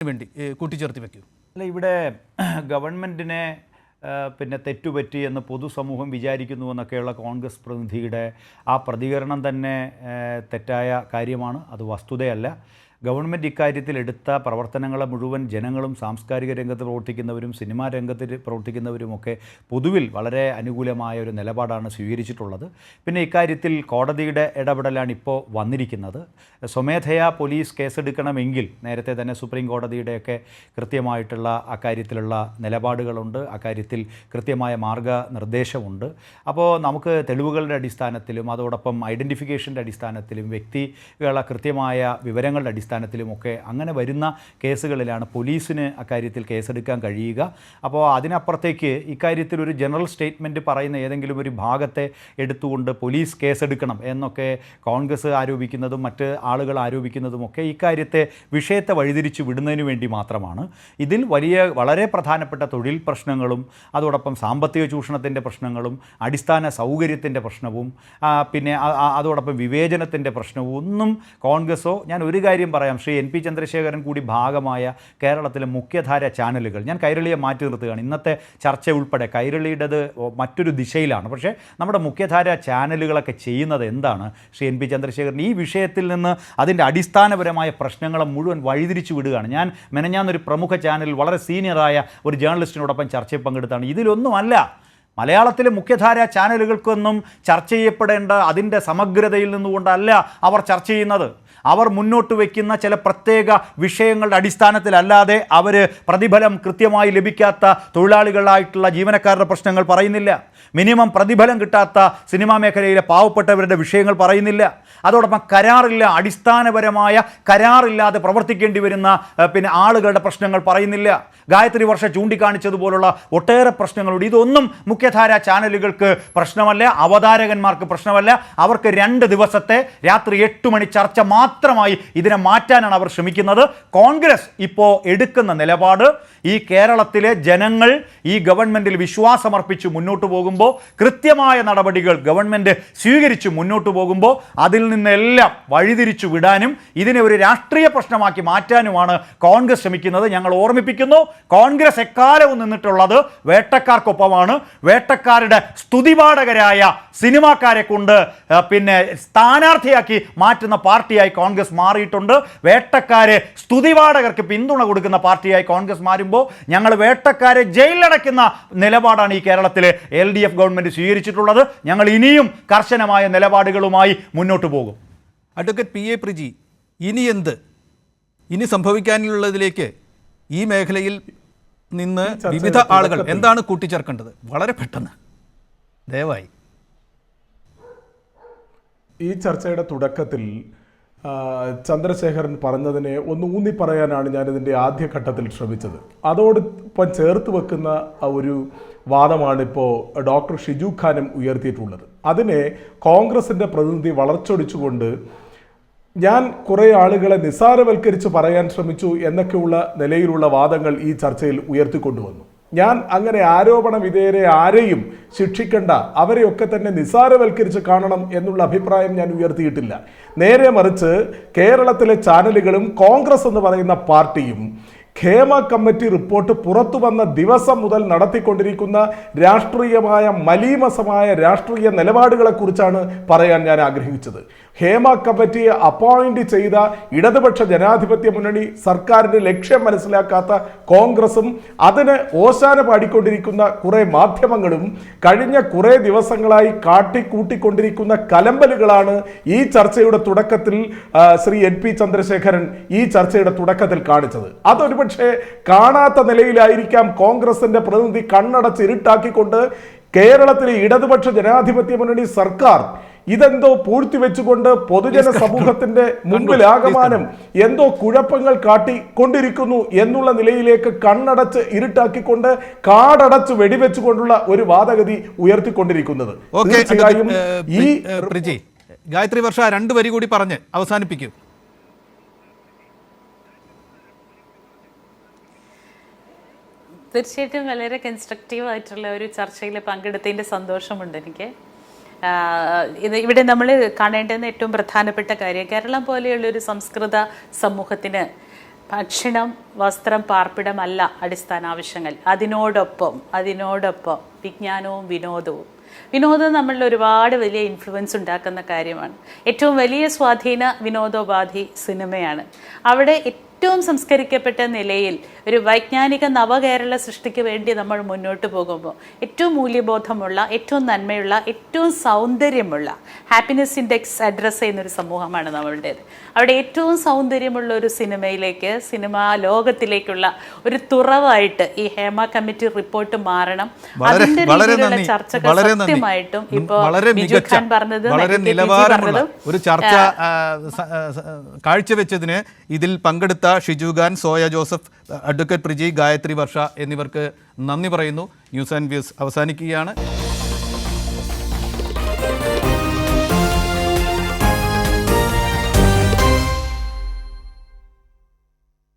വേണ്ടി കൂട്ടിച്ചേർത്ത് വെക്കൂ. അല്ല, ഇവിടെ ഗവൺമെൻറ്റിനെ പിന്നെ തെറ്റുപറ്റി എന്ന് പൊതുസമൂഹം വിചാരിക്കുന്നുവെന്നൊക്കെയുള്ള കോൺഗ്രസ് പ്രതിനിധിയുടെ ആ പ്രതികരണം തന്നെ തെറ്റായ കാര്യമാണ്. അത് വസ്തുതയല്ല. ഗവൺമെൻറ് ഇക്കാര്യത്തിൽ എടുത്ത പ്രവർത്തനങ്ങളെ മുഴുവൻ ജനങ്ങളും സാംസ്കാരിക രംഗത്ത് പ്രവർത്തിക്കുന്നവരും സിനിമാ രംഗത്ത് പ്രവർത്തിക്കുന്നവരുമൊക്കെ പൊതുവിൽ വളരെ അനുകൂലമായ ഒരു നിലപാടാണ് സ്വീകരിച്ചിട്ടുള്ളത്. പിന്നെ ഇക്കാര്യത്തിൽ കോടതിയുടെ ഇടപെടലാണ് ഇപ്പോൾ വന്നിരിക്കുന്നത്. സ്വമേധയാ പോലീസ് കേസെടുക്കണമെങ്കിൽ നേരത്തെ തന്നെ സുപ്രീം കോടതിയുടെയൊക്കെ കൃത്യമായിട്ടുള്ള അക്കാര്യത്തിലുള്ള നിലപാടുകളുണ്ട്, അക്കാര്യത്തിൽ കൃത്യമായ മാർഗനിർദ്ദേശമുണ്ട്. അപ്പോൾ നമുക്ക് തെളിവുകളുടെ അടിസ്ഥാനത്തിലും അതോടൊപ്പം ഐഡൻറ്റിഫിക്കേഷൻ്റെ അടിസ്ഥാനത്തിലും വ്യക്തികളെ കൃത്യമായ വിവരങ്ങളുടെ അടിസ്ഥാനത്തിലുമൊക്കെ അങ്ങനെ വരുന്ന കേസുകളിലാണ് പോലീസിന് അക്കാര്യത്തിൽ കേസെടുക്കാൻ കഴിയുക. അപ്പോൾ അതിനപ്പുറത്തേക്ക് ഇക്കാര്യത്തിൽ ഒരു ജനറൽ സ്റ്റേറ്റ്മെൻറ്റ് പറയുന്ന ഏതെങ്കിലും ഒരു ഭാഗത്തെ എടുത്തുകൊണ്ട് പോലീസ് കേസെടുക്കണം എന്നൊക്കെ കോൺഗ്രസ് ആരോപിക്കുന്നതും മറ്റ് ആളുകൾ ആരോപിക്കുന്നതുമൊക്കെ ഇക്കാര്യത്തെ വിഷയത്തെ വഴിതിരിച്ചു വിടുന്നതിന് വേണ്ടി മാത്രമാണ്. ഇതിൽ വളരെ പ്രധാനപ്പെട്ട തൊഴിൽ പ്രശ്നങ്ങളും അതോടൊപ്പം സാമ്പത്തിക ചൂഷണത്തിൻ്റെ പ്രശ്നങ്ങളും അടിസ്ഥാന സൗകര്യത്തിൻ്റെ പ്രശ്നവും പിന്നെ അതോടൊപ്പം വിവേചനത്തിൻ്റെ പ്രശ്നവും ഒന്നും കോൺഗ്രസോ, ഞാൻ ഒരു കാര്യം പറയാം, ശ്രീ NP ചന്ദ്രശേഖരൻ കൂടി ഭാഗമായ കേരളത്തിലെ മുഖ്യധാര ചാനലുകൾ, ഞാൻ കൈരളിയെ മാറ്റി നിർത്തുകയാണ്, ഇന്നത്തെ ചർച്ച ഉൾപ്പെടെ കൈരളിയുടേത് മറ്റൊരു ദിശയിലാണ്, പക്ഷേ നമ്മുടെ മുഖ്യധാര ചാനലുകളൊക്കെ ചെയ്യുന്നത് എന്താണ്? ശ്രീ NP ചന്ദ്രശേഖരൻ ഈ വിഷയത്തിൽ നിന്ന് അതിൻ്റെ അടിസ്ഥാനപരമായ പ്രശ്നങ്ങളെ മുഴുവൻ വഴിതിരിച്ചു വിടുകയാണ്. ഞാൻ മെനഞ്ഞാന്നൊരു പ്രമുഖ ചാനലിൽ വളരെ സീനിയറായ ഒരു ജേർണലിസ്റ്റിനോടൊപ്പം ചർച്ചയിൽ പങ്കെടുത്താണ്. ഇതിലൊന്നുമല്ല മലയാളത്തിലെ മുഖ്യധാര ചാനലുകൾക്കൊന്നും ചർച്ച ചെയ്യപ്പെടേണ്ട അതിൻ്റെ സമഗ്രതയിൽ നിന്നുകൊണ്ടല്ല അവർ ചർച്ച ചെയ്യുന്നത്. അവർ മുന്നോട്ട് വയ്ക്കുന്ന ചില പ്രത്യേക വിഷയങ്ങളുടെ അടിസ്ഥാനത്തിലല്ലാതെ അവർ പ്രതിഫലം കൃത്യമായി ലഭിക്കാത്ത തൊഴിലാളികളായിട്ടുള്ള ജീവനക്കാരുടെ പ്രശ്നങ്ങൾ പറയുന്നില്ല. മിനിമം പ്രതിഫലം കിട്ടാത്ത സിനിമാ മേഖലയിലെ പാവപ്പെട്ടവരുടെ വിഷയങ്ങൾ പറയുന്നില്ല. അതോടൊപ്പം കരാറില്ല, അടിസ്ഥാനപരമായ കരാറില്ലാതെ പ്രവർത്തിക്കേണ്ടി വരുന്ന പിന്നെ ആളുകളുടെ പ്രശ്നങ്ങൾ പറയുന്നില്ല. ഗായത്രി വർഷ ചൂണ്ടിക്കാണിച്ചതുപോലുള്ള ഒട്ടേറെ പ്രശ്നങ്ങളുണ്ട്. ഇതൊന്നും മുഖ്യധാര ചാനലുകൾക്ക് പ്രശ്നമല്ല, അവതാരകന്മാർക്ക് പ്രശ്നമല്ല. അവർക്ക് 2 ദിവസത്തെ രാത്രി 8 മണി ചർച്ച മാത്രമായി ഇതിനെ മാറ്റാനാണ് അവർ ശ്രമിക്കുന്നത്. കോൺഗ്രസ് ഇപ്പോൾ എടുക്കുന്ന നിലപാട്, ഈ കേരളത്തിലെ ജനങ്ങൾ ഈ ഗവൺമെൻറ്റിൽ വിശ്വാസമർപ്പിച്ച് മുന്നോട്ട് പോകുമ്പോൾ, കൃത്യമായ നടപടികൾ ഗവൺമെൻറ് സ്വീകരിച്ച് മുന്നോട്ട് പോകുമ്പോൾ അതിൽ നിന്നെല്ലാം വഴിതിരിച്ചു വിടാനും ഇതിനെ ഒരു രാഷ്ട്രീയ പ്രശ്നമാക്കി മാറ്റാനുമാണ് കോൺഗ്രസ് ശ്രമിക്കുന്നത്. ഞങ്ങൾ ഓർമ്മിപ്പിക്കുന്നു, കോൺഗ്രസ് എക്കാലവും നിന്നിട്ടുള്ളത് വേട്ടക്കാർക്കൊപ്പമാണ്. വേട്ടക്കാരുടെ സ്തുതിപാഠകരായ സിനിമാക്കാരെ കൊണ്ട് പിന്നെ സ്ഥാനാർത്ഥിയാക്കി മാറ്റുന്ന പാർട്ടിയായി കോൺഗ്രസ് മാറിയിട്ടുണ്ട്. വേട്ടക്കാരെ സ്തുതിപാഠകർക്ക് പിന്തുണ കൊടുക്കുന്ന പാർട്ടിയായി കോൺഗ്രസ് മാറുമ്പോൾ ഞങ്ങൾ വേട്ടക്കാരെ ജയിലിലടയ്ക്കുന്ന നിലപാടാണ് ഈ കേരളത്തിലെ LDF ഗവൺമെൻറ് സ്വീകരിച്ചിട്ടുള്ളത്. ഞങ്ങൾ ഇനിയും കർശനമായ നിലപാടുകളുമായി മുന്നോട്ട് പോകും. അഡ്വക്കേറ്റ് PA പ്രിജി, ഇനി എന്ത്? ഇനി സംഭവിക്കാനുള്ളതിലേക്ക് ഈ മേഖലയിൽ നിന്ന് വിവിധ ആളുകൾ എന്താണ് കൂട്ടിച്ചേർക്കേണ്ടത്? വളരെ പെട്ടെന്ന് ദയവായി. ഈ ചർച്ചയുടെ തുടക്കത്തിൽ ചന്ദ്രശേഖരൻ പറഞ്ഞതിനെ ഒന്ന് ഊന്നി പറയാനാണ് ഞാനിതിൻ്റെ ആദ്യഘട്ടത്തിൽ ശ്രമിച്ചത്. അതോടൊപ്പം ചേർത്ത് വെക്കുന്ന ഒരു വാദമാണിപ്പോൾ ഡോക്ടർ ഷിജു ഖാനും ഉയർത്തിയിട്ടുള്ളത്. അതിനെ കോൺഗ്രസിൻ്റെ പ്രതിനിധി വളച്ചൊടിച്ചുകൊണ്ട് ഞാൻ കുറേ ആളുകളെ നിസ്സാരവൽക്കരിച്ച് പറയാൻ ശ്രമിച്ചു എന്നൊക്കെയുള്ള നിലയിലുള്ള വാദങ്ങൾ ഈ ചർച്ചയിൽ ഉയർത്തിക്കൊണ്ടുവന്നു. ഞാൻ അങ്ങനെ ആരോപണ വിധേയരെ ആരെയും ശിക്ഷിക്കേണ്ട, അവരെയൊക്കെ തന്നെ നിസ്സാരവൽക്കരിച്ച് കാണണം എന്നുള്ള അഭിപ്രായം ഞാൻ ഉയർത്തിയിട്ടില്ല. നേരെ മറിച്ച് കേരളത്തിലെ ചാനലുകളും കോൺഗ്രസ് എന്ന് പറയുന്ന പാർട്ടിയും ഖേമ കമ്മിറ്റി റിപ്പോർട്ട് പുറത്തു വന്ന ദിവസം മുതൽ നടത്തിക്കൊണ്ടിരിക്കുന്ന രാഷ്ട്രീയമായ മലീമസമായ രാഷ്ട്രീയ നിലപാടുകളെക്കുറിച്ചാണ് പറയാൻ ഞാൻ ആഗ്രഹിച്ചത്. ഹേമ കമ്മിറ്റിയെ അപ്പോയിന്റ് ചെയ്ത ഇടതുപക്ഷ ജനാധിപത്യ മുന്നണി സർക്കാരിൻ്റെ ലക്ഷ്യം മനസ്സിലാക്കാത്ത കോൺഗ്രസും അതിന് ഓശാന പാടിക്കൊണ്ടിരിക്കുന്ന കുറേ മാധ്യമങ്ങളും കഴിഞ്ഞ കുറേ ദിവസങ്ങളായി കാട്ടിക്കൂട്ടിക്കൊണ്ടിരിക്കുന്ന കലമ്പലുകളാണ് ഈ ചർച്ചയുടെ തുടക്കത്തിൽ ശ്രീ NP ചന്ദ്രശേഖരൻ ഈ ചർച്ചയുടെ തുടക്കത്തിൽ കാണിച്ചത്. അതൊരു പക്ഷേ കാണാത്ത നിലയിലായിരിക്കാം കോൺഗ്രസിന്റെ പ്രതിനിധി കണ്ണടച്ച് ഇരുട്ടാക്കിക്കൊണ്ട് കേരളത്തിലെ ഇടതുപക്ഷ ജനാധിപത്യ മുന്നണി സർക്കാർ ഇതെന്തോ പൂഴ്ത്തിവെച്ചുകൊണ്ട് പൊതുജന സമൂഹത്തിന്റെ മുമ്പിലാകമാനം എന്തോ കുഴപ്പങ്ങൾ കാട്ടിക്കൊണ്ടിരിക്കുന്നു എന്നുള്ള നിലയിലേക്ക് കണ്ണടച്ച് ഇരുട്ടാക്കിക്കൊണ്ട് കാടടച്ച് വെടിവെച്ചുകൊണ്ടുള്ള ഒരു വാദഗതി ഉയർത്തിക്കൊണ്ടിരിക്കുന്നത്. തീർച്ചയായും ഈ ഗായത്രി വർഷ 2 വരി കൂടി പറഞ്ഞ് അവസാനിപ്പിക്കൂ. തീർച്ചയായിട്ടും വളരെ കൺസ്ട്രക്റ്റീവ് ആയിട്ടുള്ള ഒരു ചർച്ചയിൽ പങ്കെടുത്തതിൻ്റെ സന്തോഷമുണ്ട് എനിക്ക്. ഇവിടെ നമ്മൾ കാണേണ്ടുന്ന ഏറ്റവും പ്രധാനപ്പെട്ട കാര്യം, കേരളം പോലെയുള്ളൊരു സംസ്കൃത സമൂഹത്തിന് ഭക്ഷണം, വസ്ത്രം, പാർപ്പിടമല്ല അടിസ്ഥാന ആവശ്യങ്ങൾ. അതിനോടൊപ്പം വിജ്ഞാനവും വിനോദവും. വിനോദം നമ്മളിൽ ഒരുപാട് വലിയ ഇൻഫ്ലുവൻസ് ഉണ്ടാക്കുന്ന കാര്യമാണ്. ഏറ്റവും വലിയ സ്വാധീന വിനോദോപാധി സിനിമയാണ്. അവിടെ ഏറ്റവും സംസ്കരിക്കപ്പെട്ട നിലയിൽ ഒരു വൈജ്ഞാനിക നവകേരള സൃഷ്ടിക്ക് വേണ്ടി നമ്മൾ മുന്നോട്ട് പോകുമ്പോൾ ഏറ്റവും മൂല്യബോധമുള്ള, ഏറ്റവും നന്മയുള്ള, ഏറ്റവും സൗന്ദര്യമുള്ള, ഹാപ്പിനെസ് ഇൻഡെക്സ് അഡ്രസ്സ് ചെയ്യുന്നൊരു സമൂഹമാണ് നമ്മളുടേത്. അവിടെ ഏറ്റവും സൗന്ദര്യമുള്ള ഒരു സിനിമാ ലോകത്തിലേക്കുള്ള ഒരു തുറവായിട്ട് ഈ ഹേമ കമ്മിറ്റി റിപ്പോർട്ട് മാറണം. അതിന്റെ രീതിയിലുള്ള ചർച്ചകൾ സത്യമായിട്ടും ഇപ്പോൾ ബിജു ഖാൻ പറഞ്ഞതും വളരെ നിലവാരമുള്ള ഒരു ചർച്ച കാഴ്ചവെച്ചതിന് ഇതിൽ പങ്കെടുത്ത ഷിജു ഖാൻ, സോയ ജോസഫ്, അഡ്വക്കേറ്റ് പ്രിജി, ഗായത്രി വർഷ എന്നിവർക്ക് നന്ദി പറയുന്നു. ന്യൂസ് ആൻഡ് വ്യൂസ് അവസാനിക്കുകയാണ്.